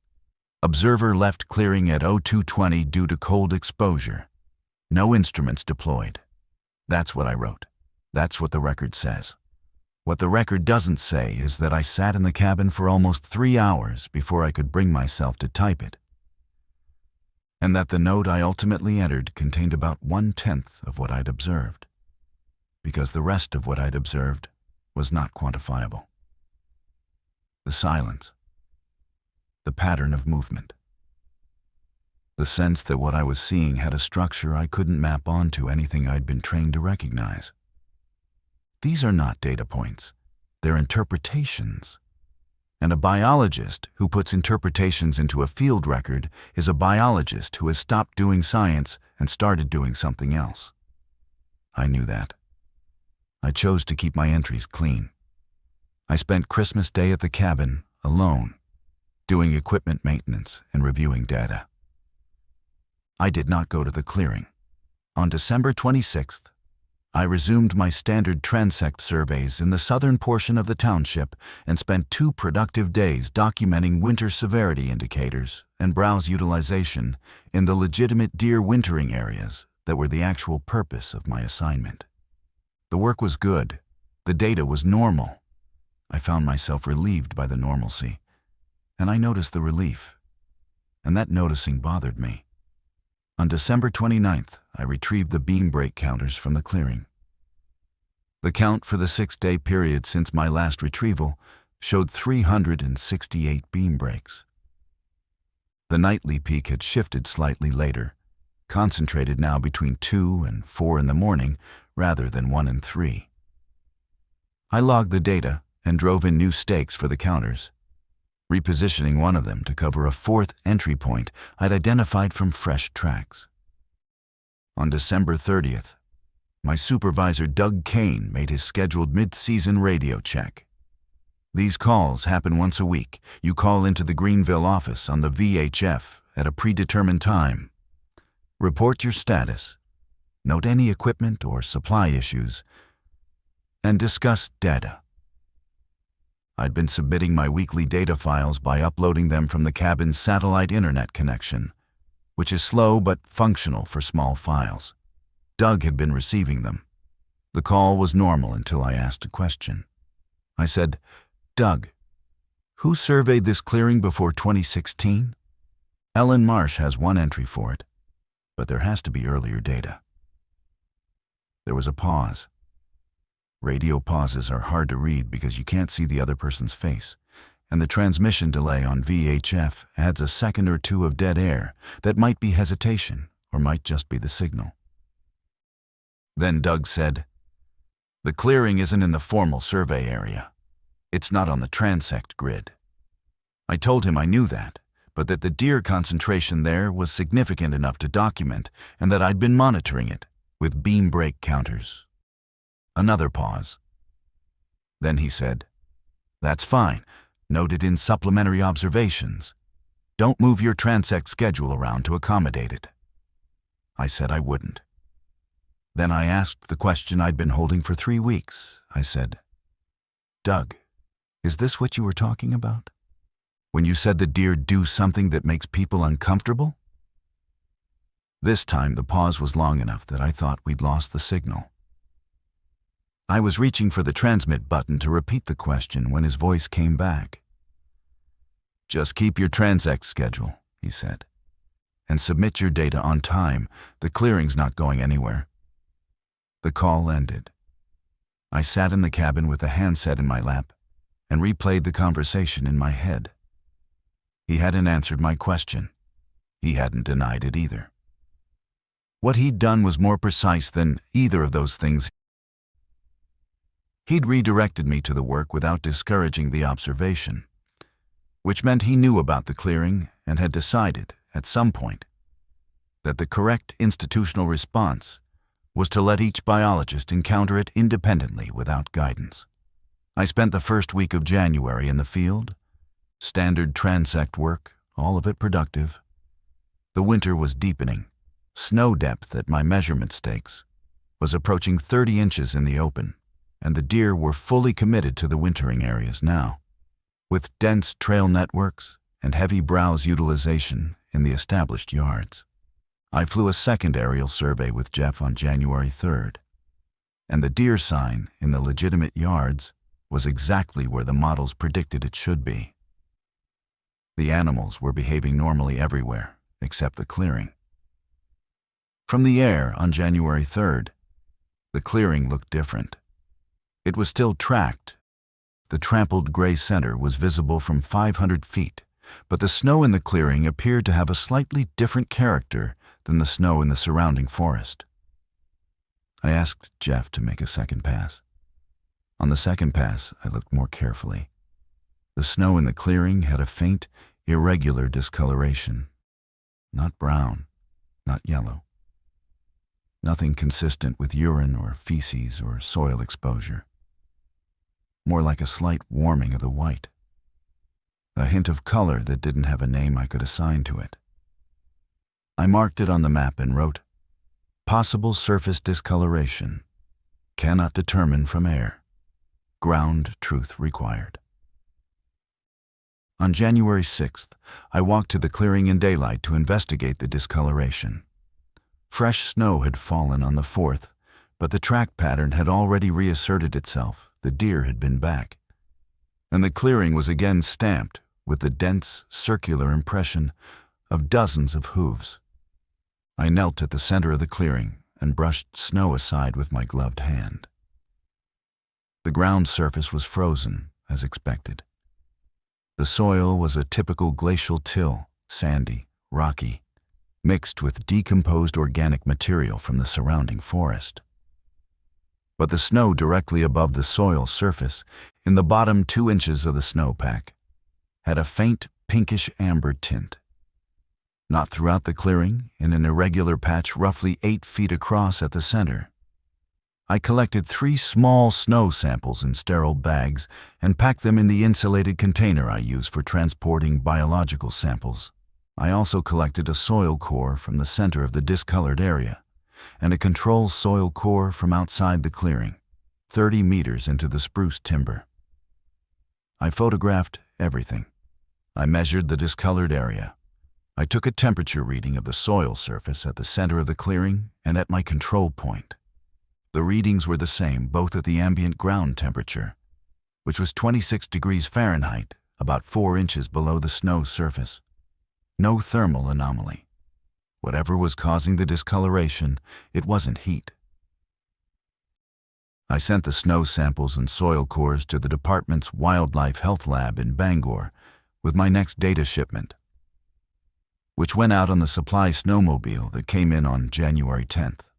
Observer left clearing at 0220 due to cold exposure. No instruments deployed. That's what I wrote. That's what the record says. What the record doesn't say is that I sat in the cabin for almost 3 hours before I could bring myself to type it. and that the note I ultimately entered contained about 1/10 of what I'd observed, because the rest of what I'd observed was not quantifiable. The silence, the pattern of movement, the sense that what I was seeing had a structure I couldn't map onto anything I'd been trained to recognize. These are not data points, they're interpretations. And a biologist who puts interpretations into a field record is a biologist who has stopped doing science and started doing something else. I knew that. I chose to keep my entries clean. I spent Christmas Day at the cabin, alone, doing equipment maintenance and reviewing data. I did not go to the clearing. On December 26th, I resumed my standard transect surveys in the southern portion of the township and spent 2 productive days documenting winter severity indicators and browse utilization in the legitimate deer wintering areas that were the actual purpose of my assignment. The work was good. The data was normal. I found myself relieved by the normalcy, and I noticed the relief, and that noticing bothered me. On December 29th, I retrieved the beam break counters from the clearing. The count for the 6-day period since my last retrieval showed 368 beam breaks. The nightly peak had shifted slightly later, concentrated now between 2 and 4 in the morning rather than 1 and 3. I logged the data and drove in new stakes for the counters, repositioning one of them to cover a 4th entry point I'd identified from fresh tracks. On December 30th, my supervisor Doug Kane made his scheduled mid-season radio check. These calls happen once a week. You call into the Greenville office on the VHF at a predetermined time. Report your status, note any equipment or supply issues, and discuss data. I'd been submitting my weekly data files by uploading them from the cabin's satellite internet connection, which is slow but functional for small files. Doug had been receiving them. The call was normal until I asked a question. I said, "Doug, who surveyed this clearing before 2016? Ellen Marsh has one entry for it, but there has to be earlier data." There was a pause. Radio pauses are hard to read because you can't see the other person's face, and the transmission delay on VHF adds a second or two of dead air that might be hesitation or might just be the signal. Then Doug said, "The clearing isn't in the formal survey area. It's not on the transect grid." I told him I knew that, but that the deer concentration there was significant enough to document and that I'd been monitoring it with beam break counters. Another pause. Then he said, "That's fine. Note it in supplementary observations. Don't move your transect schedule around to accommodate it." I said I wouldn't. Then I asked the question I'd been holding for 3 weeks. I said, "Doug, is this what you were talking about? When you said the deer do something that makes people uncomfortable?" This time the pause was long enough that I thought we'd lost the signal. I was reaching for the transmit button to repeat the question when his voice came back. "Just keep your transect schedule," he said, "and submit your data on time. The clearing's not going anywhere." The call ended. I sat in the cabin with a handset in my lap and replayed the conversation in my head. He hadn't answered my question. He hadn't denied it either. What he'd done was more precise than either of those things. He'd redirected me to the work without discouraging the observation, which meant he knew about the clearing and had decided, at some point, that the correct institutional response was to let each biologist encounter it independently without guidance. I spent the first week of January in the field, standard transect work, all of it productive. The winter was deepening. Snow depth at my measurement stakes was approaching 30 inches in the open, and the deer were fully committed to the wintering areas now, with dense trail networks and heavy browse utilization in the established yards. I flew a second aerial survey with Jeff on January 3rd, and the deer sign in the legitimate yards was exactly where the models predicted it should be. The animals were behaving normally everywhere, except the clearing. From the air on January 3rd, the clearing looked different. It was still tracked. The trampled gray center was visible from 500 feet, but the snow in the clearing appeared to have a slightly different character than the snow in the surrounding forest. I asked Jeff to make a second pass. On the second pass, I looked more carefully. The snow in the clearing had a faint, irregular discoloration. Not brown, not yellow. Nothing consistent with urine or feces or soil exposure. More like a slight warming of the white. A hint of color that didn't have a name I could assign to it. I marked it on the map and wrote, "Possible surface discoloration. Cannot determine from air. Ground truth required." On January 6th, I walked to the clearing in daylight to investigate the discoloration. Fresh snow had fallen on the 4th, but the track pattern had already reasserted itself. The deer had been back. And the clearing was again stamped with the dense, circular impression of dozens of hooves. I knelt at the center of the clearing and brushed snow aside with my gloved hand. The ground surface was frozen, as expected. The soil was a typical glacial till, sandy, rocky, mixed with decomposed organic material from the surrounding forest. But the snow directly above the soil surface, in the bottom 2 inches of the snowpack, had a faint pinkish amber tint. Not throughout the clearing, in an irregular patch roughly 8 feet across at the center. I collected 3 small snow samples in sterile bags and packed them in the insulated container I use for transporting biological samples. I also collected a soil core from the center of the discolored area and a control soil core from outside the clearing, 30 meters into the spruce timber. I photographed everything. I measured the discolored area. I took a temperature reading of the soil surface at the center of the clearing and at my control point. The readings were the same both at the ambient ground temperature, which was 26 degrees Fahrenheit, about 4 inches below the snow surface. No thermal anomaly. Whatever was causing the discoloration, it wasn't heat. I sent the snow samples and soil cores to the department's Wildlife Health Lab in Bangor with my next data shipment, which went out on the supply snowmobile that came in on January 10th.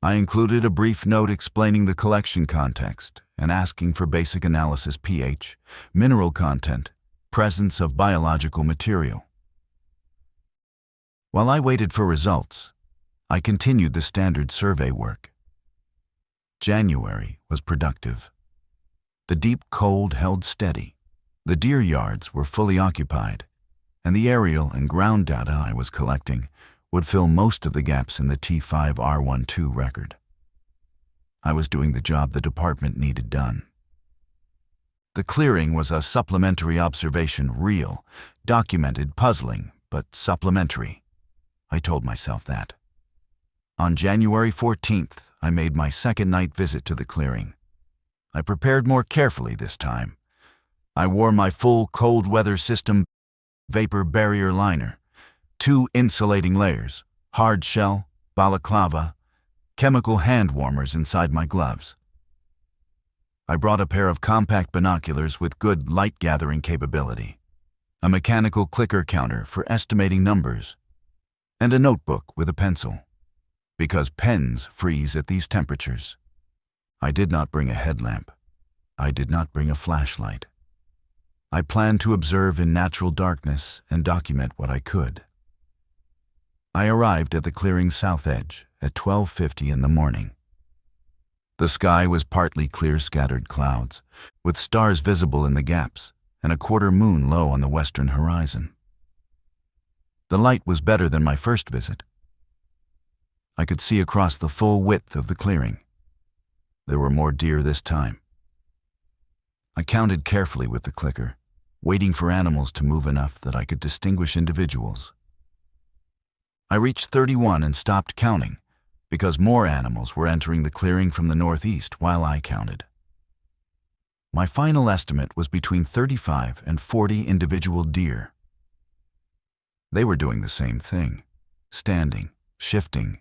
I included a brief note explaining the collection context and asking for basic analysis pH, mineral content, presence of biological material. While I waited for results, I continued the standard survey work. January was productive. The deep cold held steady. The deer yards were fully occupied, and the aerial and ground data I was collecting would fill most of the gaps in the T5R12 record. I was doing the job the department needed done. The clearing was a supplementary observation, real, documented, puzzling, but supplementary. I told myself that. On January 14th, I made my second night visit to the clearing. I prepared more carefully this time. I wore my full cold weather system vapor barrier liner, 2 insulating layers, hard shell, balaclava, chemical hand warmers inside my gloves. I brought a pair of compact binoculars with good light gathering capability, a mechanical clicker counter for estimating numbers, and a notebook with a pencil, because pens freeze at these temperatures. I did not bring a headlamp. I did not bring a flashlight. I planned to observe in natural darkness and document what I could. I arrived at the clearing's south edge at 12:50 in the morning. The sky was partly clear scattered clouds, with stars visible in the gaps and a quarter moon low on the western horizon. The light was better than my first visit. I could see across the full width of the clearing. There were more deer this time. I counted carefully with the clicker, waiting for animals to move enough that I could distinguish individuals. I reached 31 and stopped counting, because more animals were entering the clearing from the northeast while I counted. My final estimate was between 35 and 40 individual deer. They were doing the same thing, standing, shifting,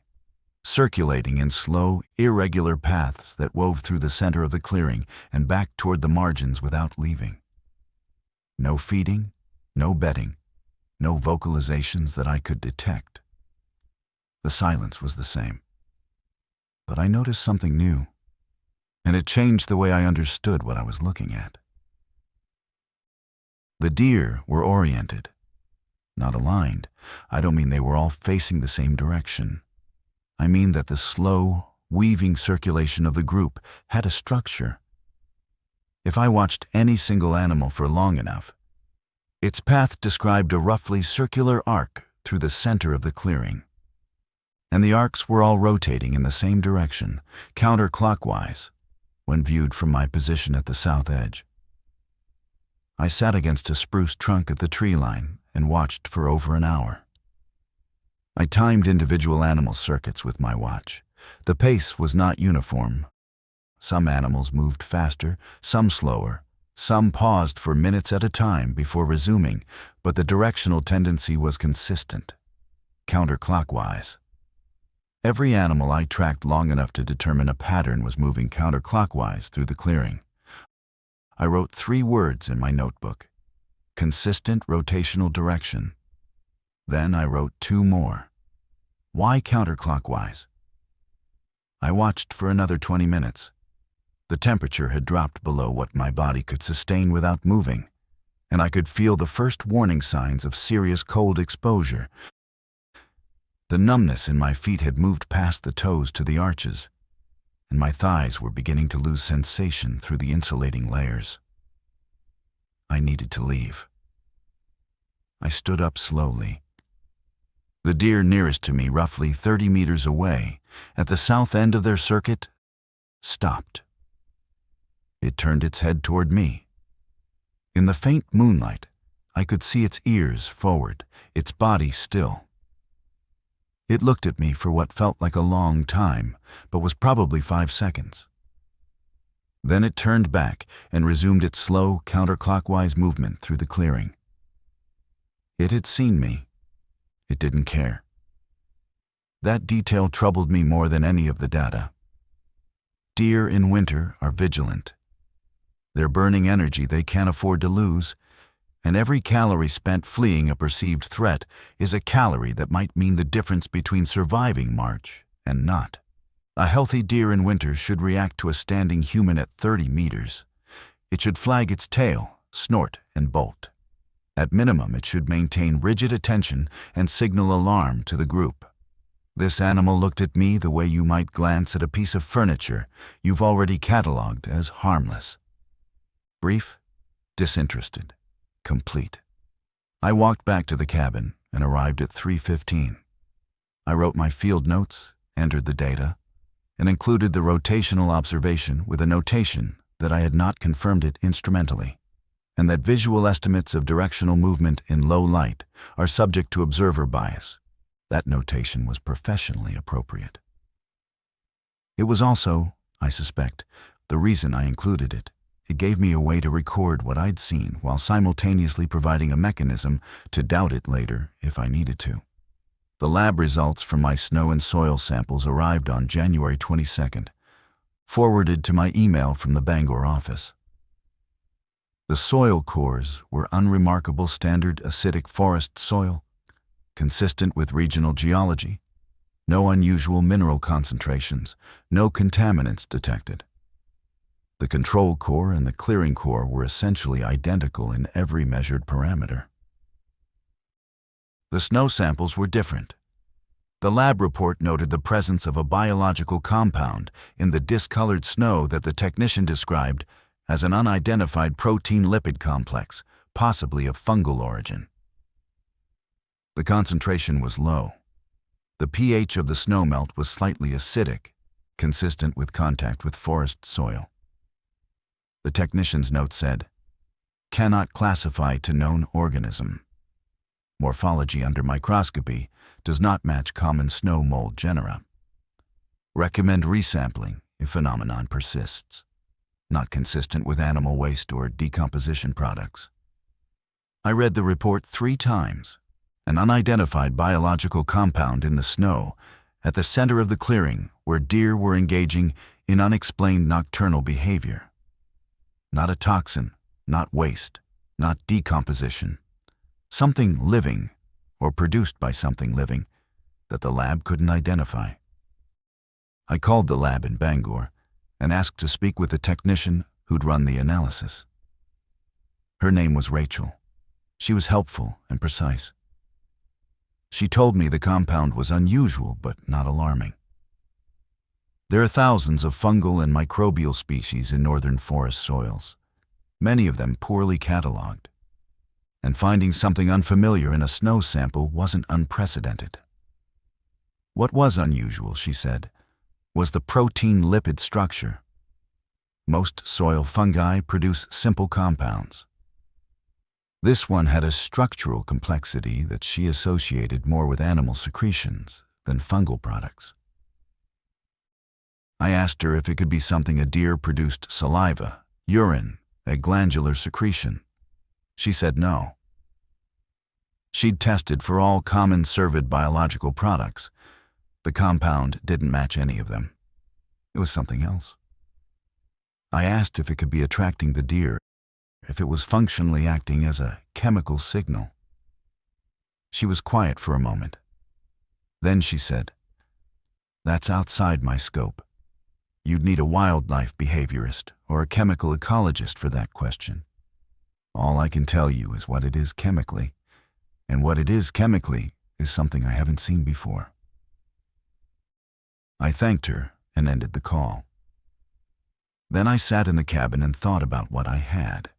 circulating in slow, irregular paths that wove through the center of the clearing and back toward the margins without leaving. No feeding, no bedding, no vocalizations that I could detect. The silence was the same. But I noticed something new, and it changed the way I understood what I was looking at. The deer were oriented, not aligned. I don't mean they were all facing the same direction. I mean that the slow, weaving circulation of the group had a structure. If I watched any single animal for long enough, its path described a roughly circular arc through the center of the clearing. And the arcs were all rotating in the same direction, counterclockwise, when viewed from my position at the south edge. I sat against a spruce trunk at the tree line and watched for over an hour. I timed individual animal circuits with my watch. The pace was not uniform. Some animals moved faster, some slower, some paused for minutes at a time before resuming, but the directional tendency was consistent, counterclockwise. Every animal I tracked long enough to determine a pattern was moving counterclockwise through the clearing. I wrote 3 words in my notebook: consistent rotational direction. Then I wrote 2 more. Why counterclockwise? I watched for another 20 minutes. The temperature had dropped below what my body could sustain without moving, and I could feel the first warning signs of serious cold exposure. The numbness in my feet had moved past the toes to the arches, and my thighs were beginning to lose sensation through the insulating layers. I needed to leave. I stood up slowly. The deer nearest to me, roughly 30 meters away, at the south end of their circuit, stopped. It turned its head toward me. In the faint moonlight, I could see its ears forward, its body still. It looked at me for what felt like a long time, but was probably 5 seconds. Then it turned back and resumed its slow, counterclockwise movement through the clearing. It had seen me. It didn't care. That detail troubled me more than any of the data. Deer in winter are vigilant. They're burning energy they can't afford to lose, and every calorie spent fleeing a perceived threat is a calorie that might mean the difference between surviving March and not. A healthy deer in winter should react to a standing human at 30 meters. It should flag its tail, snort, and bolt. At minimum, it should maintain rigid attention and signal alarm to the group. This animal looked at me the way you might glance at a piece of furniture you've already cataloged as harmless. Brief, disinterested, complete. I walked back to the cabin and arrived at 3:15. I wrote my field notes, entered the data, and included the rotational observation with a notation that I had not confirmed it instrumentally, and that visual estimates of directional movement in low light are subject to observer bias. That notation was professionally appropriate. It was also, I suspect, the reason I included it. It gave me a way to record what I'd seen while simultaneously providing a mechanism to doubt it later if I needed to. The lab results from my snow and soil samples arrived on January 22nd, forwarded to my email from the Bangor office. The soil cores were unremarkable standard acidic forest soil, consistent with regional geology, no unusual mineral concentrations, no contaminants detected. The control core and the clearing core were essentially identical in every measured parameter. The snow samples were different. The lab report noted the presence of a biological compound in the discolored snow that the technician described as an unidentified protein-lipid complex, possibly of fungal origin. The concentration was low. The pH of the snowmelt was slightly acidic, consistent with contact with forest soil. The technician's note said, "Cannot classify to known organism. Morphology under microscopy does not match common snow mold genera. Recommend resampling if phenomenon persists. Not consistent with animal waste or decomposition products." I read the report 3 times, an unidentified biological compound in the snow at the center of the clearing where deer were engaging in unexplained nocturnal behavior. Not a toxin, not waste, not decomposition. Something living, or produced by something living, that the lab couldn't identify. I called the lab in Bangor and asked to speak with the technician who'd run the analysis. Her name was Rachel. She was helpful and precise. She told me the compound was unusual but not alarming. There are thousands of fungal and microbial species in northern forest soils, many of them poorly cataloged, and finding something unfamiliar in a snow sample wasn't unprecedented. What was unusual, she said, was the protein-lipid structure. Most soil fungi produce simple compounds. This one had a structural complexity that she associated more with animal secretions than fungal products. I asked her if it could be something a deer produced: saliva, urine, a glandular secretion. She said no. She'd tested for all common cervid biological products. The compound didn't match any of them. It was something else. I asked if it could be attracting the deer, if it was functionally acting as a chemical signal. She was quiet for a moment. Then she said, "That's outside my scope. You'd need a wildlife behaviorist or a chemical ecologist for that question. All I can tell you is what it is chemically, and what it is chemically is something I haven't seen before." I thanked her and ended the call. Then I sat in the cabin and thought about what I had.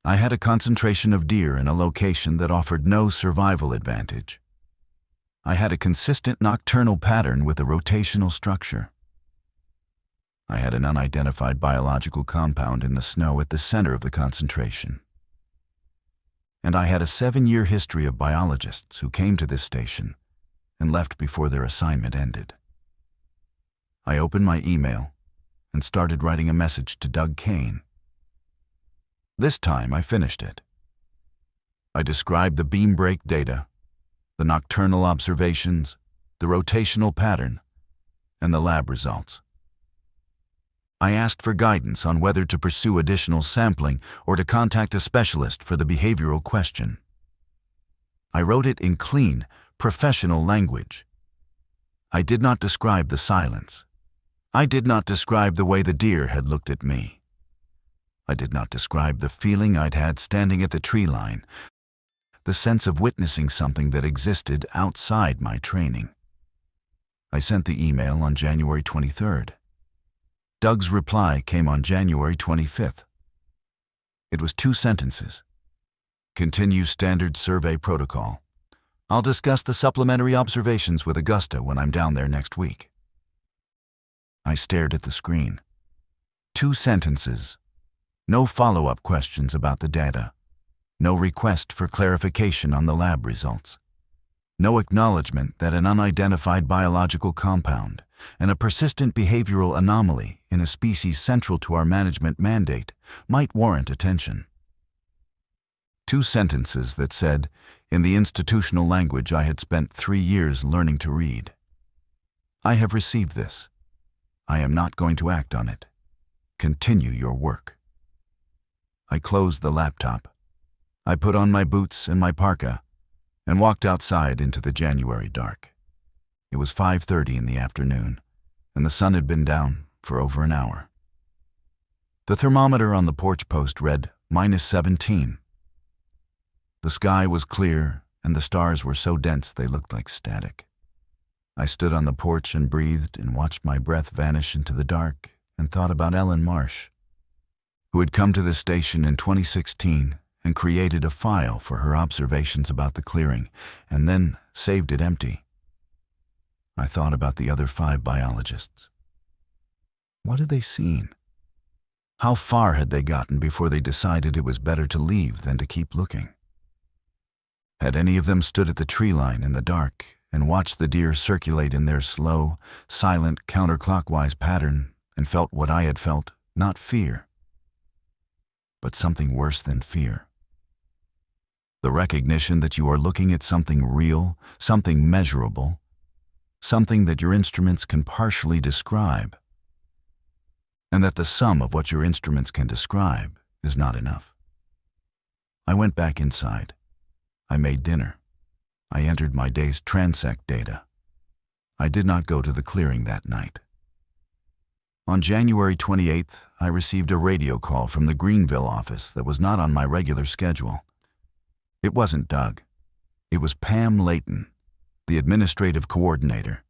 I had a concentration of deer in a location that offered no survival advantage. I had a consistent nocturnal pattern with a rotational structure. I had an unidentified biological compound in the snow at the center of the concentration. And I had a 7-year history of biologists who came to this station and left before their assignment ended. I opened my email and started writing a message to Doug Kane. This time I finished it. I described the beam break data, the nocturnal observations, the rotational pattern, and the lab results. I asked for guidance on whether to pursue additional sampling or to contact a specialist for the behavioral question. I wrote it in clean, professional language. I did not describe the silence. I did not describe the way the deer had looked at me. I did not describe the feeling I'd had standing at the tree line, the sense of witnessing something that existed outside my training. I sent the email on January 23rd. Doug's reply came on January 25th. It was 2 sentences. "Continue standard survey protocol. I'll discuss the supplementary observations with Augusta when I'm down there next week." I stared at the screen. 2 sentences. No follow-up questions about the data. No request for clarification on the lab results. No acknowledgement that an unidentified biological compound and a persistent behavioral anomaly in a species central to our management mandate might warrant attention. 2 sentences that said, in the institutional language I had spent 3 years learning to read, "I have received this. I am not going to act on it. Continue your work." I closed the laptop. I put on my boots and my parka and walked outside into the January dark. It was 5:30 in the afternoon, and the sun had been down for over an hour. The thermometer on the porch post read -17. The sky was clear, and the stars were so dense they looked like static. I stood on the porch and breathed and watched my breath vanish into the dark and thought about Ellen Marsh, who had come to this station in 2016 and created a file for her observations about the clearing and then saved it empty. I thought about the other 5 biologists. What had they seen? How far had they gotten before they decided it was better to leave than to keep looking? Had any of them stood at the tree line in the dark and watched the deer circulate in their slow, silent, counterclockwise pattern and felt what I had felt, not fear, but something worse than fear? The recognition that you are looking at something real, something measurable, something that your instruments can partially describe, and that the sum of what your instruments can describe is not enough. I went back inside. I made dinner. I entered my day's transect data. I did not go to the clearing that night. On January 28th, I received a radio call from the Greenville office that was not on my regular schedule. It wasn't Doug. It was Pam Layton, the administrative coordinator,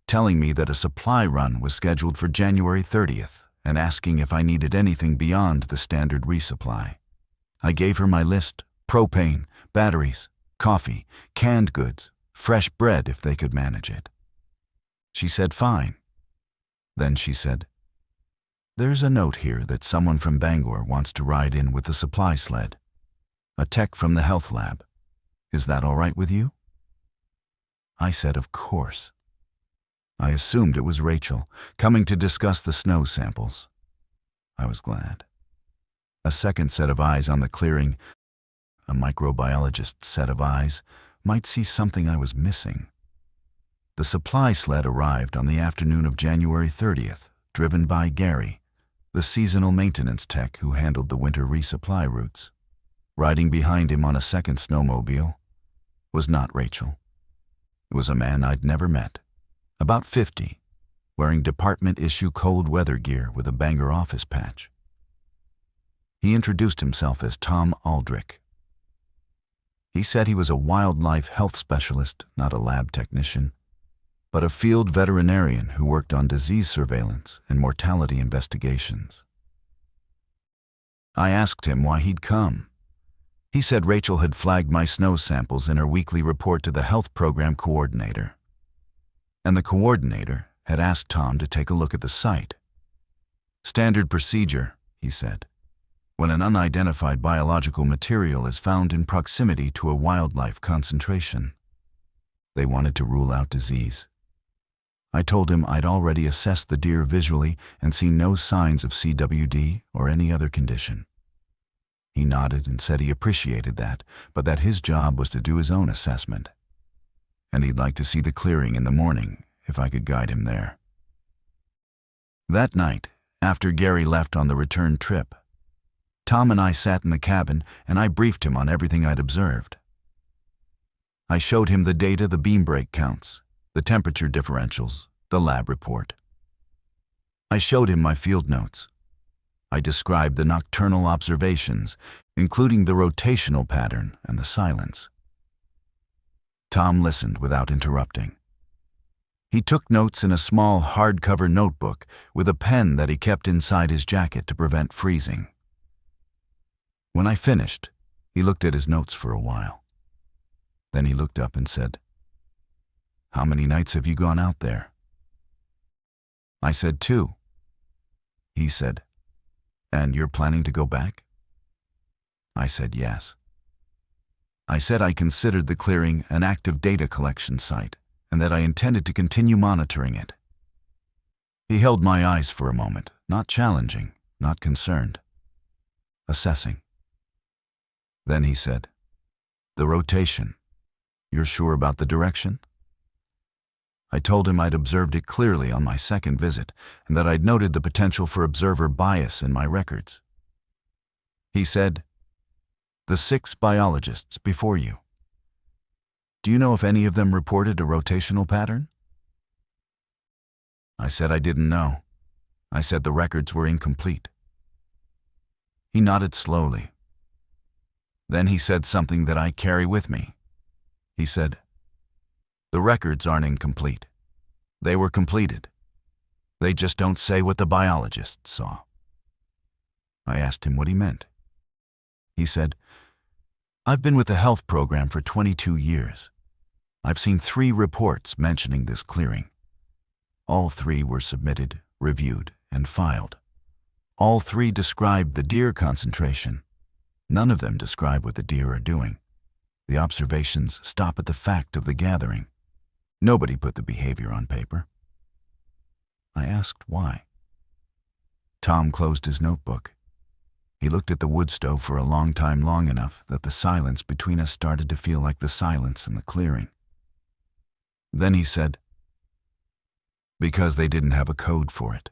telling me that a supply run was scheduled for January 30th and asking if I needed anything beyond the standard resupply. I gave her my list: propane, batteries, coffee, canned goods, fresh bread if they could manage it. She said fine. Then she said, "There's a note here that someone from Bangor wants to ride in with the supply sled. A tech from the health lab. Is that all right with you?" I said, of course. I assumed it was Rachel, coming to discuss the snow samples. I was glad. A second set of eyes on the clearing, a microbiologist's set of eyes, might see something I was missing. The supply sled arrived on the afternoon of January 30th, driven by Gary, the seasonal maintenance tech who handled the winter resupply routes. Riding behind him on a second snowmobile was not Rachel. It was a man I'd never met, about 50, wearing department-issue cold weather gear with a Bangor office patch. He introduced himself as Tom Aldrich. He said he was a wildlife health specialist, not a lab technician, but a field veterinarian who worked on disease surveillance and mortality investigations. I asked him why he'd come. He said Rachel had flagged my snow samples in her weekly report to the health program coordinator, and the coordinator had asked Tom to take a look at the site. Standard procedure, he said, when an unidentified biological material is found in proximity to a wildlife concentration. They wanted to rule out disease. I told him I'd already assessed the deer visually and seen no signs of CWD or any other condition. He nodded and said he appreciated that, but that his job was to do his own assessment. And he'd like to see the clearing in the morning if I could guide him there. That night, after Gary left on the return trip, Tom and I sat in the cabin and I briefed him on everything I'd observed. I showed him the data, the beam break counts, the temperature differentials, the lab report. I showed him my field notes. I described the nocturnal observations, including the rotational pattern and the silence. Tom listened without interrupting. He took notes in a small hardcover notebook with a pen that he kept inside his jacket to prevent freezing. When I finished, he looked at his notes for a while. Then he looked up and said, "How many nights have you gone out there?" I said 2. He said, "And you're planning to go back?" I said yes. I said I considered the clearing an active data collection site and that I intended to continue monitoring it. He held my eyes for a moment, not challenging, not concerned, assessing. Then he said, "The rotation. You're sure about the direction?" I told him I'd observed it clearly on my second visit and that I'd noted the potential for observer bias in my records. He said, "The 6 biologists before you. Do you know if any of them reported a rotational pattern?" I said I didn't know. I said the records were incomplete. He nodded slowly. Then he said something that I carry with me. He said, "The records aren't incomplete. They were completed. They just don't say what the biologists saw." I asked him what he meant. He said, "I've been with the health program for 22 years. I've seen 3 reports mentioning this clearing. All 3 were submitted, reviewed, and filed. All 3 described the deer concentration. None of them describe what the deer are doing. The observations stop at the fact of the gathering. Nobody put the behavior on paper." I asked why. Tom closed his notebook. He looked at the wood stove for a long time, long enough that the silence between us started to feel like the silence in the clearing. Then he said, "Because they didn't have a code for it.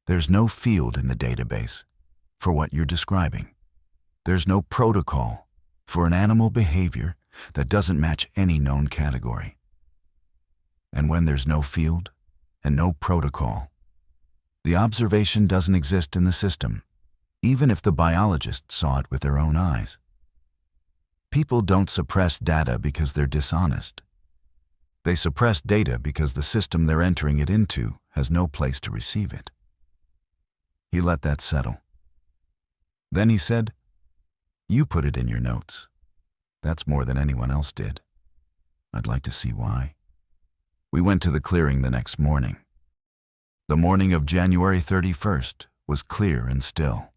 There's no field in the database for what you're describing. There's no protocol for an animal behavior that doesn't match any known category. And when there's no field and no protocol, the observation doesn't exist in the system, even if the biologists saw it with their own eyes. People don't suppress data because they're dishonest. They suppress data because the system they're entering it into has no place to receive it." He let that settle. Then he said, "You put it in your notes. That's more than anyone else did. I'd like to see why." We went to the clearing the next morning. The morning of January 31st was clear and still.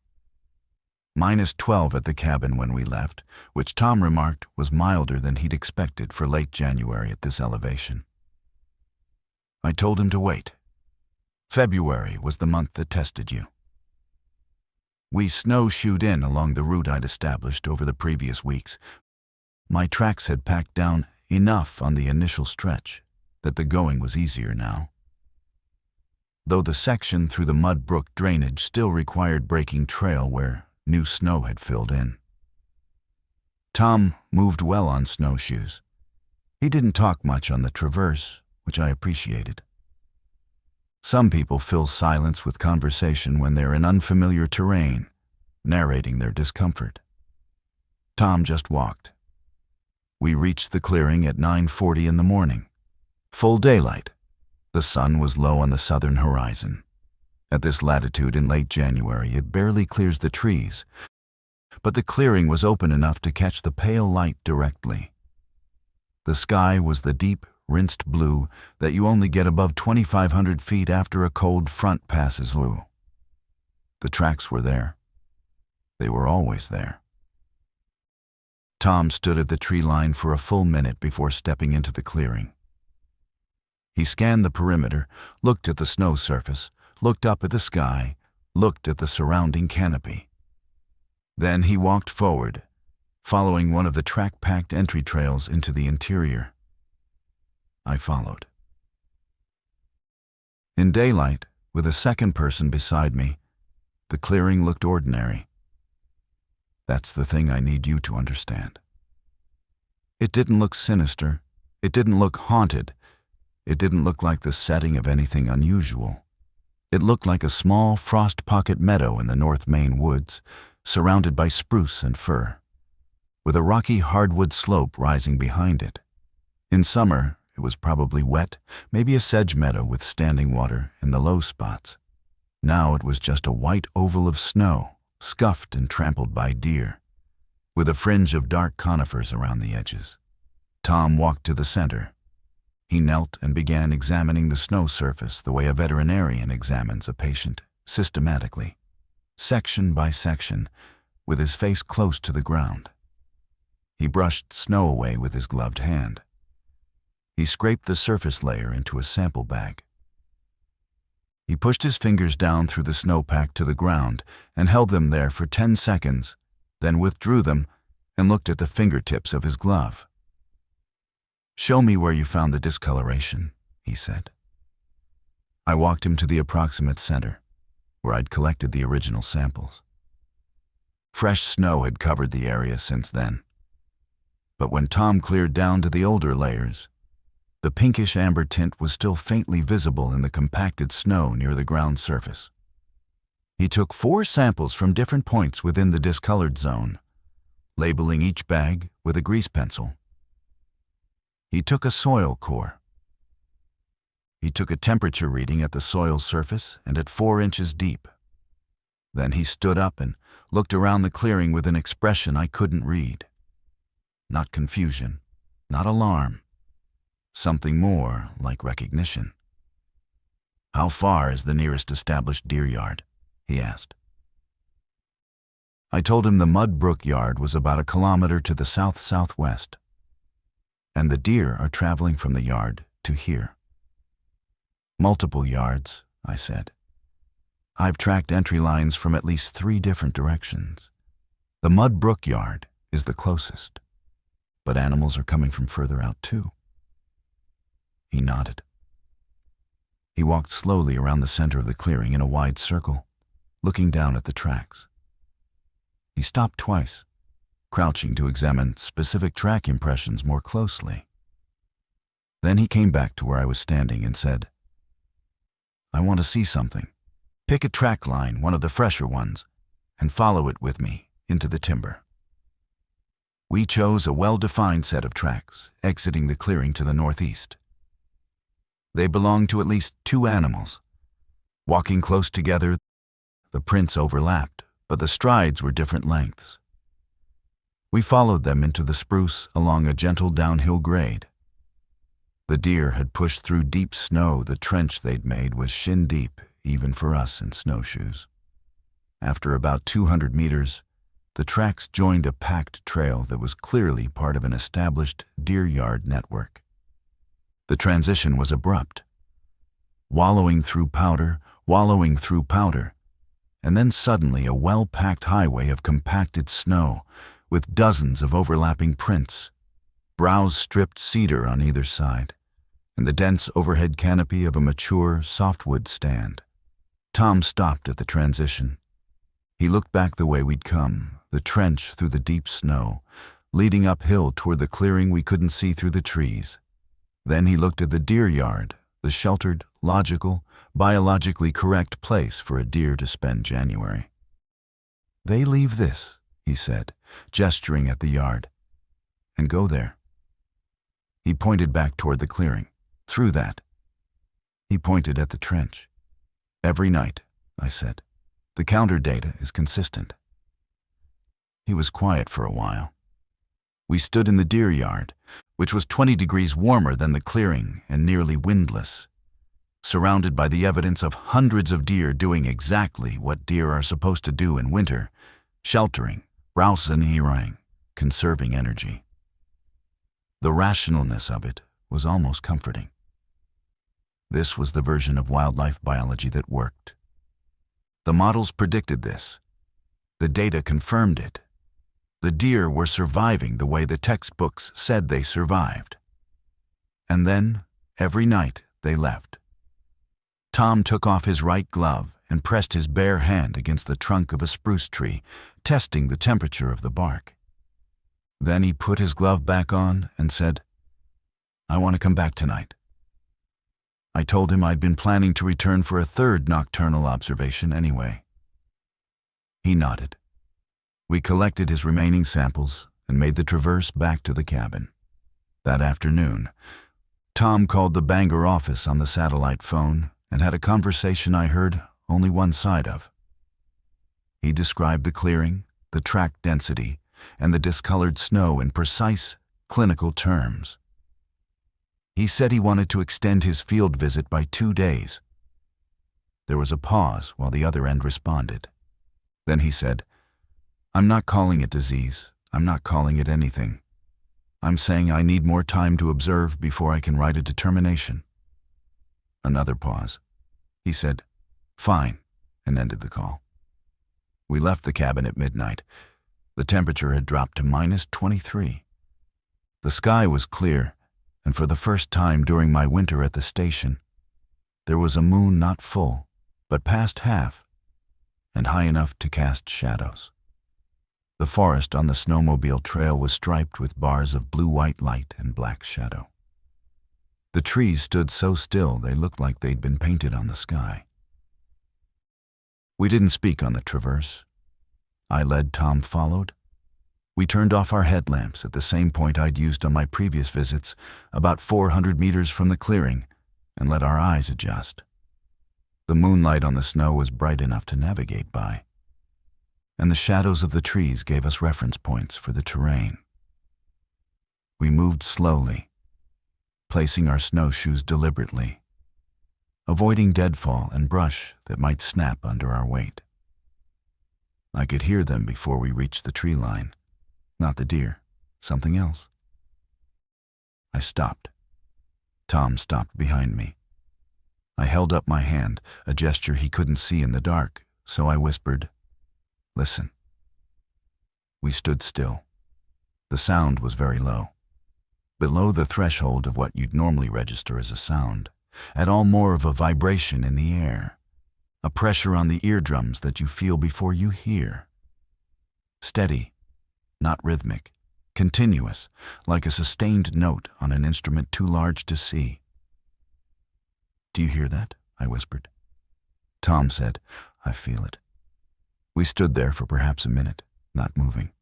-12 at the cabin when we left, which Tom remarked was milder than he'd expected for late January at this elevation. I told him to wait. February was the month that tested you. We snowshoed in along the route I'd established over the previous weeks. My tracks had packed down enough on the initial stretch that the going was easier now, though the section through the mud brook drainage still required breaking trail where new snow had filled in. Tom moved well on snowshoes. He didn't talk much on the traverse, which I appreciated. Some people fill silence with conversation when they're in unfamiliar terrain, narrating their discomfort. Tom just walked. We reached the clearing at 9:40 in the morning. Full daylight. The sun was low on the southern horizon. At this latitude in late January, it barely clears the trees, but the clearing was open enough to catch the pale light directly. The sky was the deep, rinsed blue that you only get above 2,500 feet after a cold front passes through. The tracks were there. They were always there. Tom stood at the tree line for a full minute before stepping into the clearing. He scanned the perimeter, looked at the snow surface, looked up at the sky, looked at the surrounding canopy. Then he walked forward, following one of the track-packed entry trails into the interior. I followed. In daylight, with a second person beside me, the clearing looked ordinary. That's the thing I need you to understand. It didn't look sinister. It didn't look haunted. It didn't look like the setting of anything unusual. It looked like a small frost pocket meadow in the North Maine woods, surrounded by spruce and fir, with a rocky hardwood slope rising behind it. In summer, it was probably wet, maybe a sedge meadow with standing water in the low spots. Now it was just a white oval of snow, scuffed and trampled by deer, with a fringe of dark conifers around the edges. Tom walked to the center. He knelt and began examining the snow surface the way a veterinarian examines a patient, systematically, section by section, with his face close to the ground. He brushed snow away with his gloved hand. He scraped the surface layer into a sample bag. He pushed his fingers down through the snowpack to the ground and held them there for 10 seconds, then withdrew them and looked at the fingertips of his glove. "Show me where you found the discoloration," he said. I walked him to the approximate center, where I'd collected the original samples. Fresh snow had covered the area since then. But when Tom cleared down to the older layers, the pinkish amber tint was still faintly visible in the compacted snow near the ground surface. He took 4 samples from different points within the discolored zone, labeling each bag with a grease pencil. He took a soil core. He took a temperature reading at the soil surface and at 4 inches deep. Then he stood up and looked around the clearing with an expression I couldn't read. Not confusion, not alarm. Something more like recognition. "How far is the nearest established deer yard?" he asked. I told him the Mud Brook yard was about 1 kilometer to the south-southwest, and the deer are traveling from the yard to here. "Multiple yards," I said. I've tracked entry lines from at least 3 different directions. The Mud Brook yard is the closest, but animals are coming from further out too." He nodded. He walked slowly around the center of the clearing in a wide circle, looking down at the tracks. He stopped twice, crouching to examine specific track impressions more closely. Then he came back to where I was standing and said, "I want to see something. Pick a track line, one of the fresher ones, and follow it with me into the timber." We chose a well-defined set of tracks, exiting the clearing to the northeast. They belonged to at least 2 animals. Walking close together, the prints overlapped, but the strides were different lengths. We followed them into the spruce along a gentle downhill grade. The deer had pushed through deep snow. The trench they'd made was shin-deep, even for us in snowshoes. After about 200 meters, the tracks joined a packed trail that was clearly part of an established deer yard network. The transition was abrupt, wallowing through powder, and then suddenly a well-packed highway of compacted snow with dozens of overlapping prints, browse-stripped cedar on either side, and the dense overhead canopy of a mature softwood stand. Tom stopped at the transition. He looked back the way we'd come, the trench through the deep snow, leading uphill toward the clearing we couldn't see through the trees. Then he looked at the deer yard, the sheltered, logical, biologically correct place for a deer to spend January. "They leave this," he said, gesturing at the yard, "and go there." He pointed back toward the clearing. "Through that." He pointed at the trench. "Every night," I said. "The counter data is consistent." He was quiet for a while. We stood in the deer yard, which was 20 degrees warmer than the clearing and nearly windless, surrounded by the evidence of hundreds of deer doing exactly what deer are supposed to do in winter, sheltering, rauseniering, conserving energy. The rationalness of it was almost comforting. This was the version of wildlife biology that worked. The models predicted this. The data confirmed it. The deer were surviving the way the textbooks said they survived. And then, every night, they left. Tom took off his right glove and pressed his bare hand against the trunk of a spruce tree, testing the temperature of the bark. Then he put his glove back on and said, "I want to come back tonight." I told him I'd been planning to return for a 3rd nocturnal observation anyway. He nodded. We collected his remaining samples and made the traverse back to the cabin. That afternoon, Tom called the Bangor office on the satellite phone and had a conversation I heard only one side of. He described the clearing, the track density, and the discolored snow in precise, clinical terms. He said he wanted to extend his field visit by 2 days. There was a pause while the other end responded. Then he said, "I'm not calling it disease. I'm not calling it anything. I'm saying I need more time to observe before I can write a determination." Another pause. He said, "Fine," and ended the call. We left the cabin at midnight. The temperature had dropped to -23. The sky was clear, and for the first time during my winter at the station, there was a moon not full, but past half, and high enough to cast shadows. The forest on the snowmobile trail was striped with bars of blue-white light and black shadow. The trees stood so still they looked like they'd been painted on the sky. We didn't speak on the traverse. I led, Tom followed. We turned off our headlamps at the same point I'd used on my previous visits, about 400 meters from the clearing, and let our eyes adjust. The moonlight on the snow was bright enough to navigate by, and the shadows of the trees gave us reference points for the terrain. We moved slowly, placing our snowshoes deliberately, avoiding deadfall and brush that might snap under our weight. I could hear them before we reached the tree line. Not the deer, something else. I stopped. Tom stopped behind me. I held up my hand, a gesture he couldn't see in the dark, so I whispered, "Listen." We stood still. The sound was very low, below the threshold of what you'd normally register as a sound, at all more of a vibration in the air, a pressure on the eardrums that you feel before you hear. Steady, not rhythmic, continuous, like a sustained note on an instrument too large to see. "Do you hear that?" I whispered. Tom said, "I feel it." We stood there for perhaps a minute, not moving.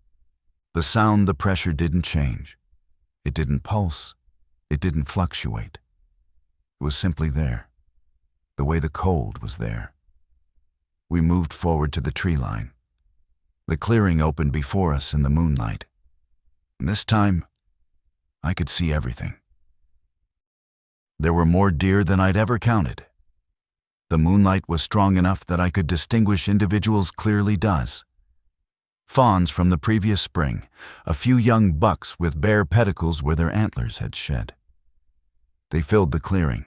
The sound, the pressure didn't change. It didn't pulse. It didn't fluctuate. It was simply there, the way the cold was there. We moved forward to the tree line. The clearing opened before us in the moonlight. And this time, I could see everything. There were more deer than I'd ever counted. The moonlight was strong enough that I could distinguish individuals clearly does. Fawns from the previous spring, a few young bucks with bare pedicles where their antlers had shed. They filled the clearing.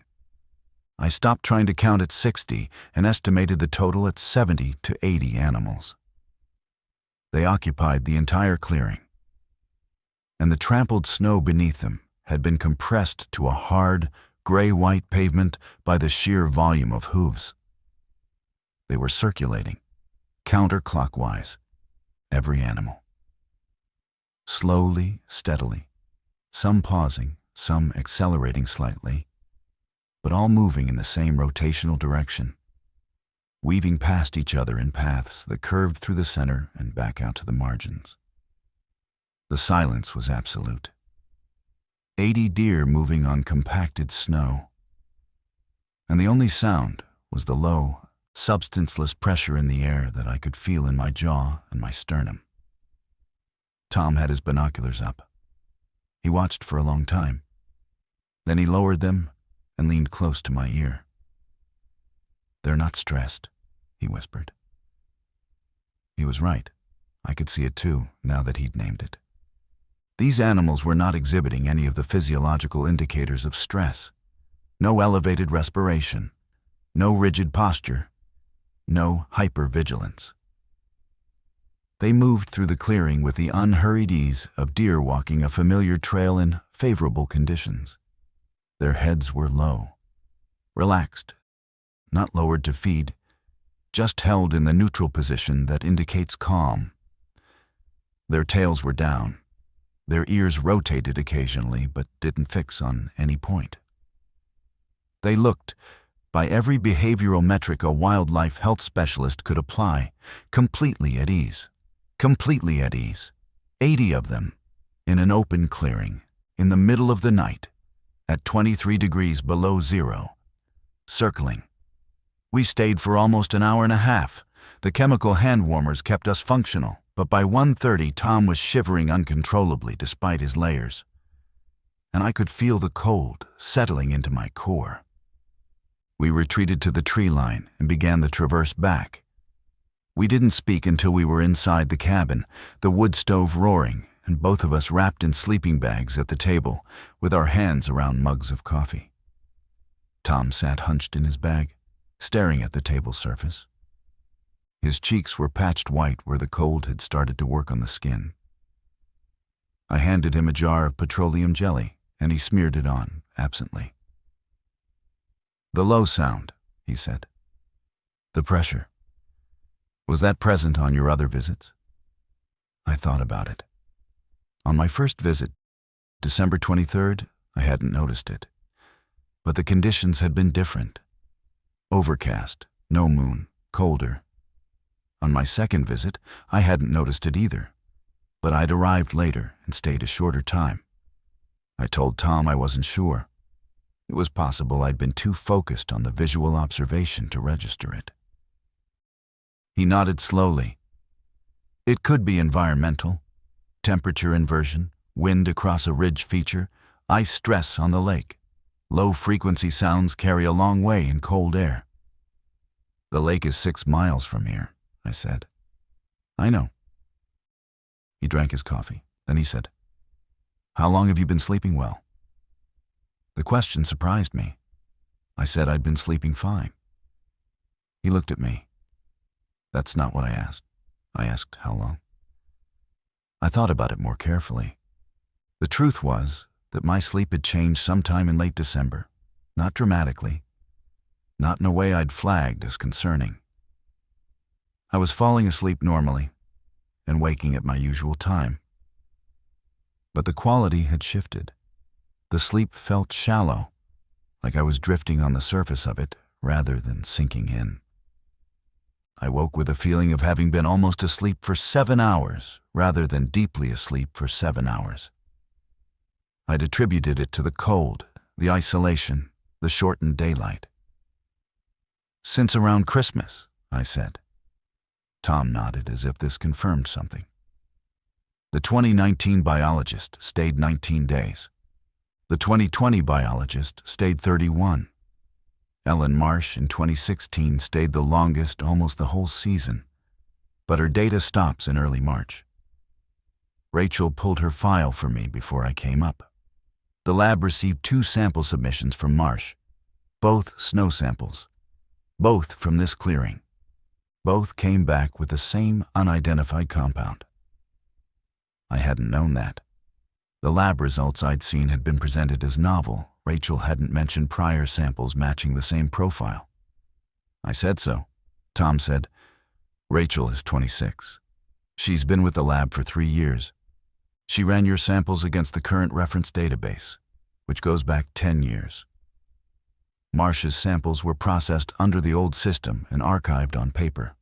I stopped trying to count at 60 and estimated the total at 70 to 80 animals. They occupied the entire clearing, and the trampled snow beneath them had been compressed to a hard, gray-white pavement by the sheer volume of hooves. They were circulating, counterclockwise, every animal. Slowly, steadily, some pausing, some accelerating slightly, but all moving in the same rotational direction, weaving past each other in paths that curved through the center and back out to the margins. The silence was absolute. 80 deer moving on compacted snow. And the only sound was the low, substanceless pressure in the air that I could feel in my jaw and my sternum. Tom had his binoculars up. He watched for a long time. Then he lowered them and leaned close to my ear. "They're not stressed," he whispered. He was right. I could see it too, now that he'd named it. These animals were not exhibiting any of the physiological indicators of stress. No elevated respiration, no rigid posture, no hypervigilance. They moved through the clearing with the unhurried ease of deer walking a familiar trail in favorable conditions. Their heads were low, relaxed, not lowered to feed, just held in the neutral position that indicates calm. Their tails were down. Their ears rotated occasionally, but didn't fix on any point. They looked, by every behavioral metric a wildlife health specialist could apply, completely at ease. Completely at ease. 80 of them, in an open clearing, in the middle of the night, at 23 degrees below zero, circling. We stayed for almost an hour and a half. The chemical hand warmers kept us functional, but by 1:30 Tom was shivering uncontrollably despite his layers, and I could feel the cold settling into my core. We retreated to the tree line and began the traverse back. We didn't speak until we were inside the cabin, the wood stove roaring, and both of us wrapped in sleeping bags at the table, with our hands around mugs of coffee. Tom sat hunched in his bag, staring at the table surface. His cheeks were patched white where the cold had started to work on the skin. I handed him a jar of petroleum jelly, and he smeared it on, absently. "The low sound," he said. "The pressure. Was that present on your other visits?" I thought about it. On my first visit, December 23rd, I hadn't noticed it. But the conditions had been different. Overcast, no moon, colder. On my second visit, I hadn't noticed it either. But I'd arrived later and stayed a shorter time. I told Tom I wasn't sure. It was possible I'd been too focused on the visual observation to register it. He nodded slowly. It could be environmental. Temperature inversion, wind across a ridge feature, ice stress on the lake. Low-frequency sounds carry a long way in cold air. "The lake is 6 miles from here," I said. "I know." He drank his coffee. Then he said, "How long have you been sleeping well?" The question surprised me. I said I'd been sleeping fine. He looked at me. That's not what I asked. I asked how long. I thought about it more carefully. The truth was that my sleep had changed sometime in late December, not dramatically, not in a way I'd flagged as concerning. I was falling asleep normally and waking at my usual time. But the quality had shifted. The sleep felt shallow, like I was drifting on the surface of it rather than sinking in. I woke with a feeling of having been almost asleep for 7 hours rather than deeply asleep for 7 hours. I'd attributed it to the cold, the isolation, the shortened daylight. Since around Christmas, I said. Tom nodded as if this confirmed something. The 2019 biologist stayed 19 days. The 2020 biologist stayed 31. Ellen Marsh in 2016 stayed the longest, almost the whole season, but her data stops in early March. Rachel pulled her file for me before I came up. The lab received 2 sample submissions from Marsh, both snow samples, both from this clearing. Both came back with the same unidentified compound. I hadn't known that. The lab results I'd seen had been presented as novel. Rachel hadn't mentioned prior samples matching the same profile. I said so. Tom said, Rachel is 26. She's been with the lab for 3 years. She ran your samples against the current reference database, which goes back 10 years. Marsh's samples were processed under the old system and archived on paper.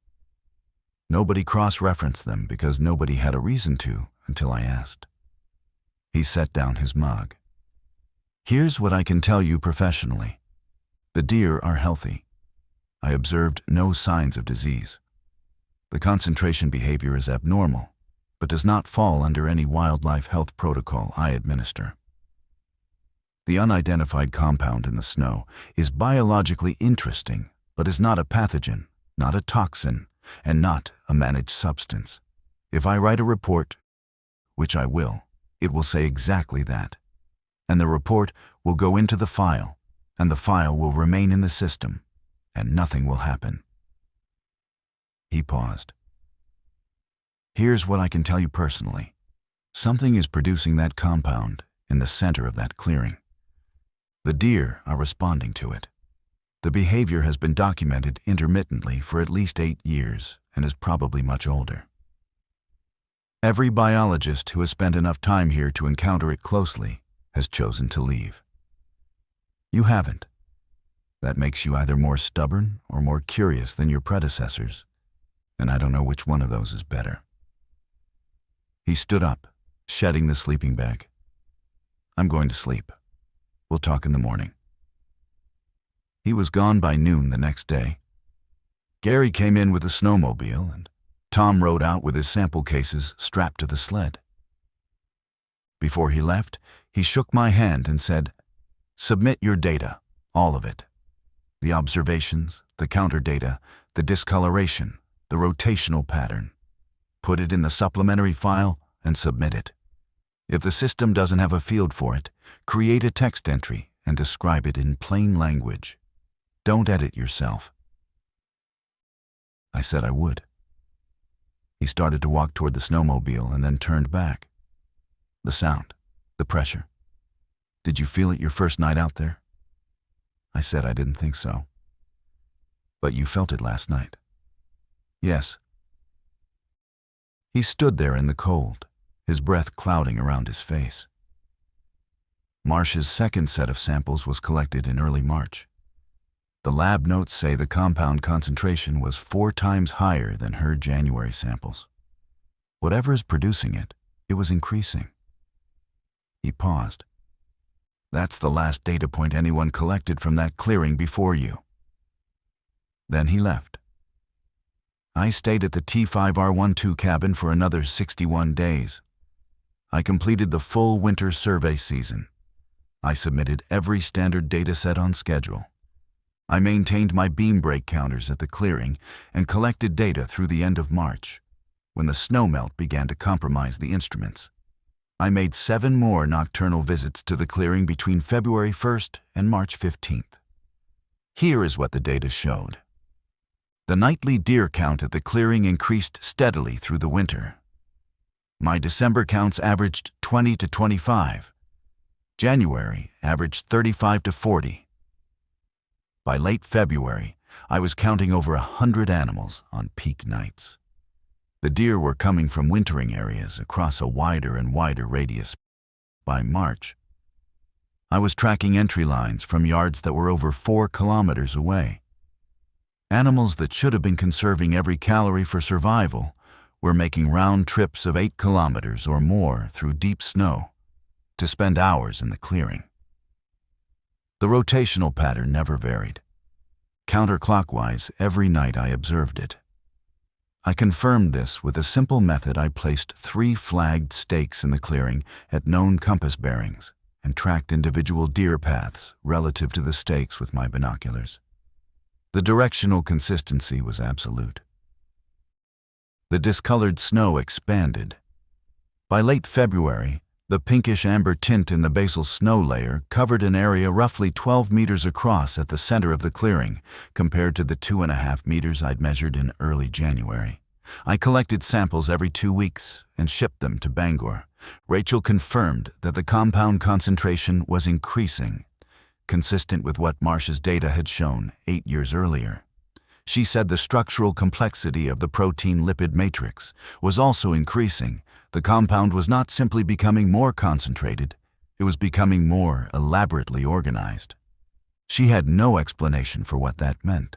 Nobody cross-referenced them because nobody had a reason to until I asked. He set down his mug. Here's what I can tell you professionally. The deer are healthy. I observed no signs of disease. The concentration behavior is abnormal, but does not fall under any wildlife health protocol I administer. The unidentified compound in the snow is biologically interesting, but is not a pathogen, not a toxin, and not a managed substance. If I write a report, which I will, it will say exactly that. And the report will go into the file, and the file will remain in the system, and nothing will happen. He paused. Here's what I can tell you personally. Something is producing that compound in the center of that clearing. The deer are responding to it. The behavior has been documented intermittently for at least 8 years and is probably much older. Every biologist who has spent enough time here to encounter it closely has chosen to leave. You haven't. That makes you either more stubborn or more curious than your predecessors, and I don't know which one of those is better. He stood up, shedding the sleeping bag. I'm going to sleep. We'll talk in the morning. He was gone by noon the next day. Gary came in with a snowmobile, and Tom rode out with his sample cases strapped to the sled. Before he left, he shook my hand and said, Submit your data, all of it. The observations, the counter data, the discoloration, the rotational pattern. Put it in the supplementary file and submit it. If the system doesn't have a field for it, create a text entry and describe it in plain language. Don't edit yourself. I said I would. He started to walk toward the snowmobile and then turned back. The sound, the pressure. Did you feel it your first night out there? I said I didn't think so. But you felt it last night. Yes. He stood there in the cold, his breath clouding around his face. Marsh's second set of samples was collected in early March. The lab notes say the compound concentration was 4 times higher than her January samples. Whatever is producing it, it was increasing. He paused. That's the last data point anyone collected from that clearing before you. Then he left. I stayed at the T5R12 cabin for another 61 days. I completed the full winter survey season. I submitted every standard data set on schedule. I maintained my beam break counters at the clearing and collected data through the end of March, when the snowmelt began to compromise the instruments. I made 7 more nocturnal visits to the clearing between February 1st and March 15th. Here is what the data showed. The nightly deer count at the clearing increased steadily through the winter. My December counts averaged 20 to 25. January averaged 35 to 40. By late February, I was counting over 100 animals on peak nights. The deer were coming from wintering areas across a wider and wider radius. By March, I was tracking entry lines from yards that were over 4 kilometers away. Animals that should have been conserving every calorie for survival were making round trips of 8 kilometers or more through deep snow to spend hours in the clearing. The rotational pattern never varied. Counterclockwise, every night I observed it. I confirmed this with a simple method. I placed 3 flagged stakes in the clearing at known compass bearings and tracked individual deer paths relative to the stakes with my binoculars. The directional consistency was absolute. The discolored snow expanded. By late February, the pinkish-amber tint in the basal snow layer covered an area roughly 12 meters across at the center of the clearing, compared to the 2.5 meters I'd measured in early January. I collected samples every 2 weeks and shipped them to Bangor. Rachel confirmed that the compound concentration was increasing, consistent with what Marsh's data had shown 8 years earlier. She said the structural complexity of the protein-lipid matrix was also increasing. The compound was not simply becoming more concentrated, it was becoming more elaborately organized. She had no explanation for what that meant.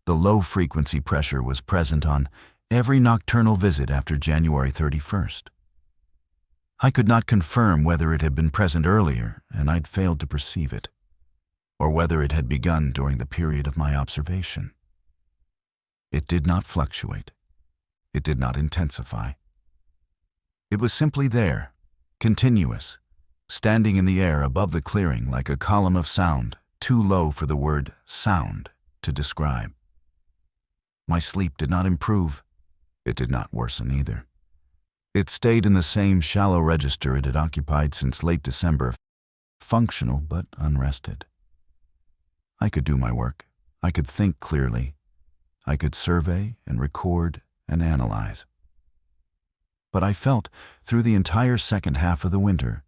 The low-frequency pressure was present on every nocturnal visit after January 31st. I could not confirm whether it had been present earlier and I'd failed to perceive it, or whether it had begun during the period of my observation. It did not fluctuate. It did not intensify. It was simply there, continuous, standing in the air above the clearing like a column of sound, too low for the word sound to describe. My sleep did not improve. It did not worsen either. It stayed in the same shallow register it had occupied since late December, functional but unrested. I could do my work. I could think clearly. I could survey and record and analyze. But I felt, through the entire second half of the winter,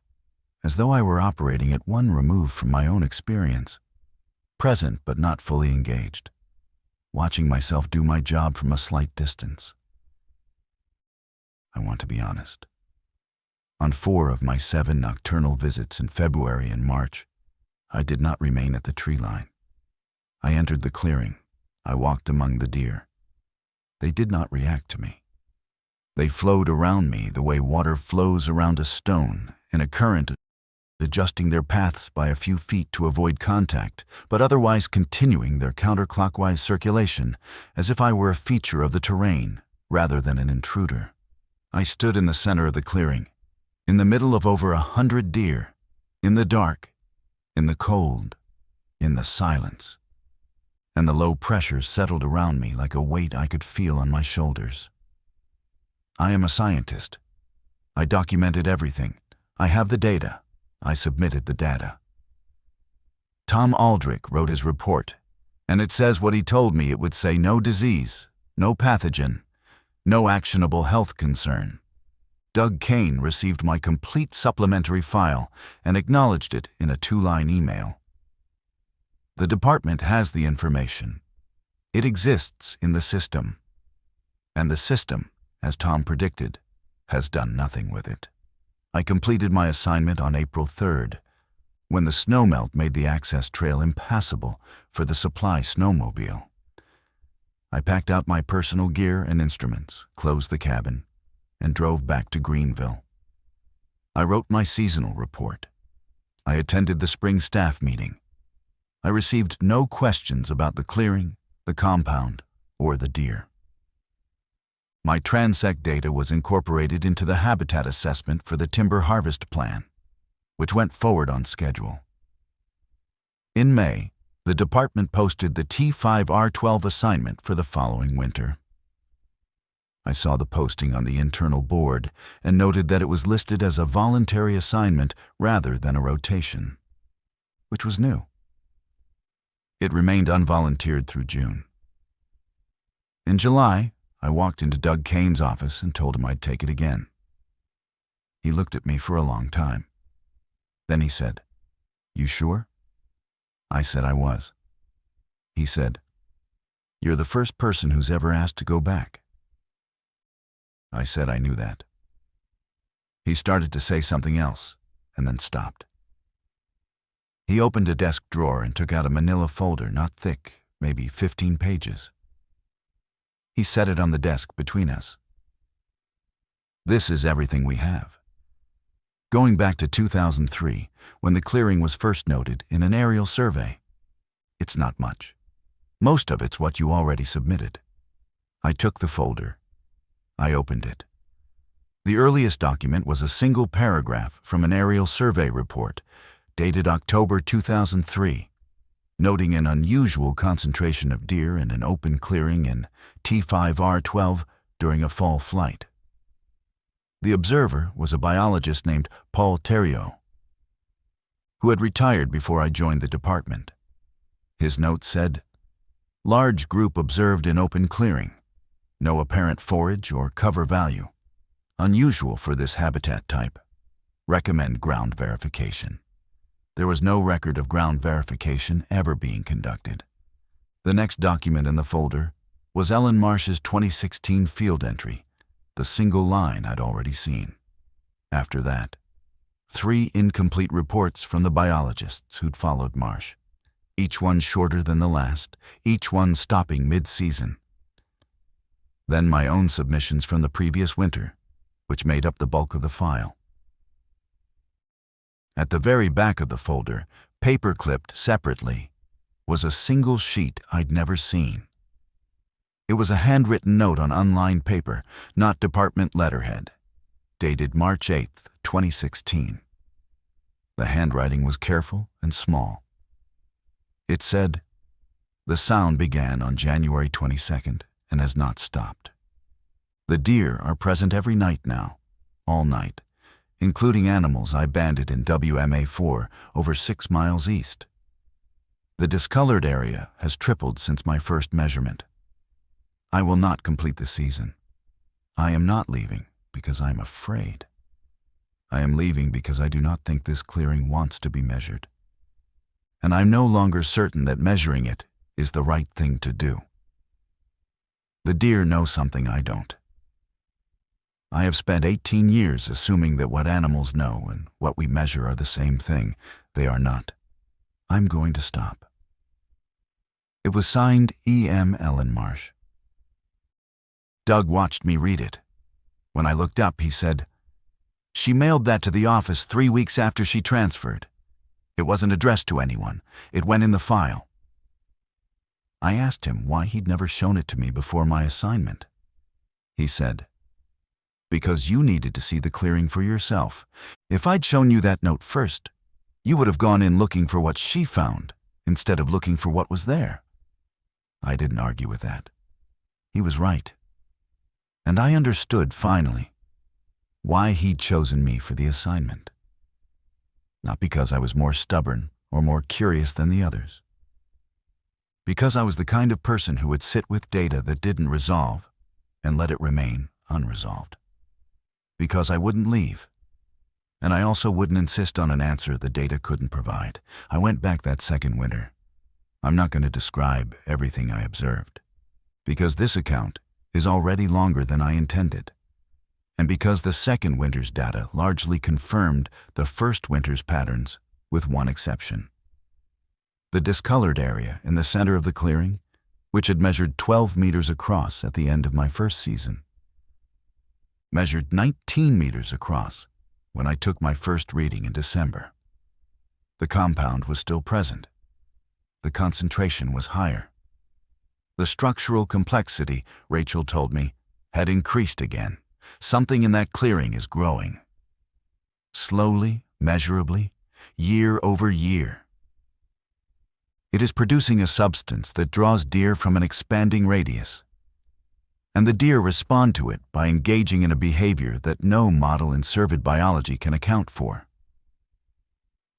as though I were operating at one remove from my own experience, present but not fully engaged, watching myself do my job from a slight distance. I want to be honest. On 4 of my 7 nocturnal visits in February and March, I did not remain at the tree line. I entered the clearing. I walked among the deer. They did not react to me. They flowed around me the way water flows around a stone in a current, adjusting their paths by a few feet to avoid contact, but otherwise continuing their counterclockwise circulation as if I were a feature of the terrain rather than an intruder. I stood in the center of the clearing, in the middle of over 100 deer, in the dark, in the cold, in the silence, and the low pressure settled around me like a weight I could feel on my shoulders. I am a scientist. I documented everything. I have the data. I submitted the data. Tom Aldrich wrote his report, and it says what he told me it would say: no disease, no pathogen, no actionable health concern. Doug Kane received my complete supplementary file and acknowledged it in a 2-line email. The department has the information. It exists in the system. And the system, as Tom predicted, has done nothing with it. I completed my assignment on April 3rd, when the snowmelt made the access trail impassable for the supply snowmobile. I packed out my personal gear and instruments, closed the cabin, and drove back to Greenville. I wrote my seasonal report. I attended the spring staff meeting. I received no questions about the clearing, the compound, or the deer. My transect data was incorporated into the habitat assessment for the timber harvest plan, which went forward on schedule. In May, the department posted the T5R12 assignment for the following winter. I saw the posting on the internal board and noted that it was listed as a voluntary assignment rather than a rotation, which was new. It remained unvolunteered through June. In July, I walked into Doug Kane's office and told him I'd take it again. He looked at me for a long time. Then he said, "You sure?" I said I was. He said, "You're the first person who's ever asked to go back." I said I knew that. He started to say something else, and then stopped. He opened a desk drawer and took out a manila folder not thick, maybe 15 pages. He set it on the desk between us. "This is everything we have. Going back to 2003, when the clearing was first noted in an aerial survey. It's not much. Most of it's what you already submitted." I took the folder. I opened it. The earliest document was a single paragraph from an aerial survey report, dated October 2003, noting an unusual concentration of deer in an open clearing in T5R12 during a fall flight. The observer was a biologist named Paul Theriot, who had retired before I joined the department. His note said, "Large group observed in open clearing. No apparent forage or cover value. Unusual for this habitat type. Recommend ground verification." There was no record of ground verification ever being conducted. The next document in the folder was Ellen Marsh's 2016 field entry, the single line I'd already seen. After that, 3 incomplete reports from the biologists who'd followed Marsh, each one shorter than the last, each one stopping mid-season. Then my own submissions from the previous winter, which made up the bulk of the file. At the very back of the folder, paper-clipped separately, was a single sheet I'd never seen. It was a handwritten note on unlined paper, not department letterhead, dated March 8, 2016. The handwriting was careful and small. It said, "The sound began on January 22nd and has not stopped. The deer are present every night now, all night, including animals I banded in WMA4 over 6 miles east. The discolored area has tripled since my first measurement. I will not complete the season. I am not leaving because I am afraid. I am leaving because I do not think this clearing wants to be measured. And I'm no longer certain that measuring it is the right thing to do. The deer know something I don't. I have spent 18 years assuming that what animals know and what we measure are the same thing. They are not. I'm going to stop." It was signed E.M. Ellen Marsh. Doug watched me read it. When I looked up, he said, "She mailed that to the office 3 weeks after she transferred. It wasn't addressed to anyone. It went in the file." I asked him why he'd never shown it to me before my assignment. He said, "Because you needed to see the clearing for yourself. If I'd shown you that note first, you would have gone in looking for what she found instead of looking for what was there." I didn't argue with that. He was right. And I understood, finally, why he'd chosen me for the assignment. Not because I was more stubborn or more curious than the others. Because I was the kind of person who would sit with data that didn't resolve and let it remain unresolved. Because I wouldn't leave. And I also wouldn't insist on an answer the data couldn't provide. I went back that second winter. I'm not going to describe everything I observed, because this account is already longer than I intended, and because the second winter's data largely confirmed the first winter's patterns, with one exception. The discolored area in the center of the clearing, which had measured 12 meters across at the end of my first season, measured 19 meters across when I took my first reading in December. The compound was still present. The concentration was higher. The structural complexity, Rachel told me, had increased again. Something in that clearing is growing. Slowly, measurably, year over year. It is producing a substance that draws deer from an expanding radius. And the deer respond to it by engaging in a behavior that no model in cervid biology can account for.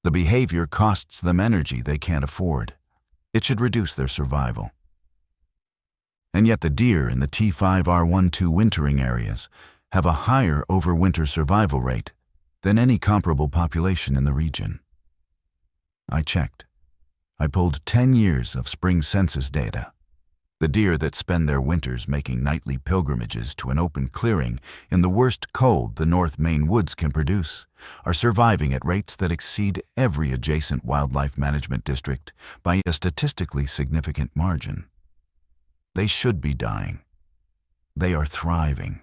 The behavior costs them energy they can't afford. It should reduce their survival. And yet the deer in the T5R12 wintering areas have a higher overwinter survival rate than any comparable population in the region. I checked. I pulled 10 years of spring census data. The deer that spend their winters making nightly pilgrimages to an open clearing in the worst cold the North Maine woods can produce are surviving at rates that exceed every adjacent wildlife management district by a statistically significant margin. They should be dying. They are thriving.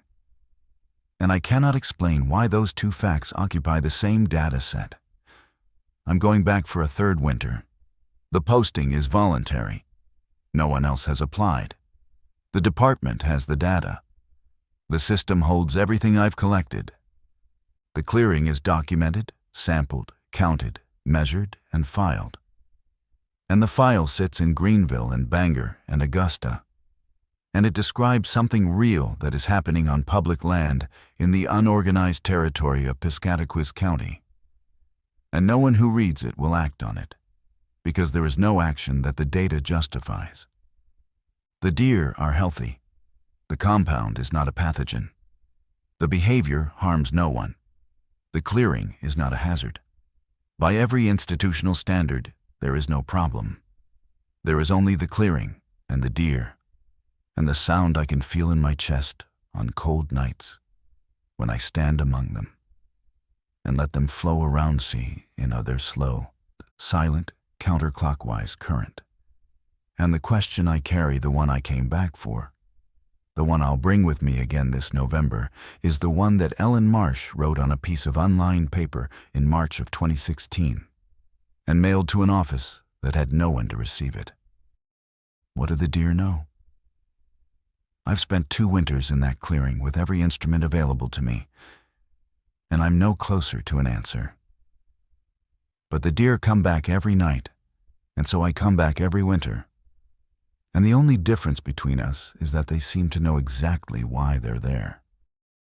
And I cannot explain why those two facts occupy the same data set. I'm going back for a third winter. The posting is voluntary. No one else has applied. The department has the data. The system holds everything I've collected. The clearing is documented, sampled, counted, measured, and filed. And the file sits in Greenville and Bangor and Augusta. And it describes something real that is happening on public land in the unorganized territory of Piscataquis County. And no one who reads it will act on it, because there is no action that the data justifies. The deer are healthy. The compound is not a pathogen. The behavior harms no one. The clearing is not a hazard. By every institutional standard, there is no problem. There is only the clearing and the deer, and the sound I can feel in my chest on cold nights when I stand among them and let them flow around me in their slow, silent, counterclockwise current. And the question I carry, the one I came back for, the one I'll bring with me again this November, is the one that Ellen Marsh wrote on a piece of unlined paper in March of 2016 and mailed to an office that had no one to receive it. What do the deer know? I've spent 2 winters in that clearing with every instrument available to me, and I'm no closer to an answer. But the deer come back every night, and so I come back every winter. And the only difference between us is that they seem to know exactly why they're there.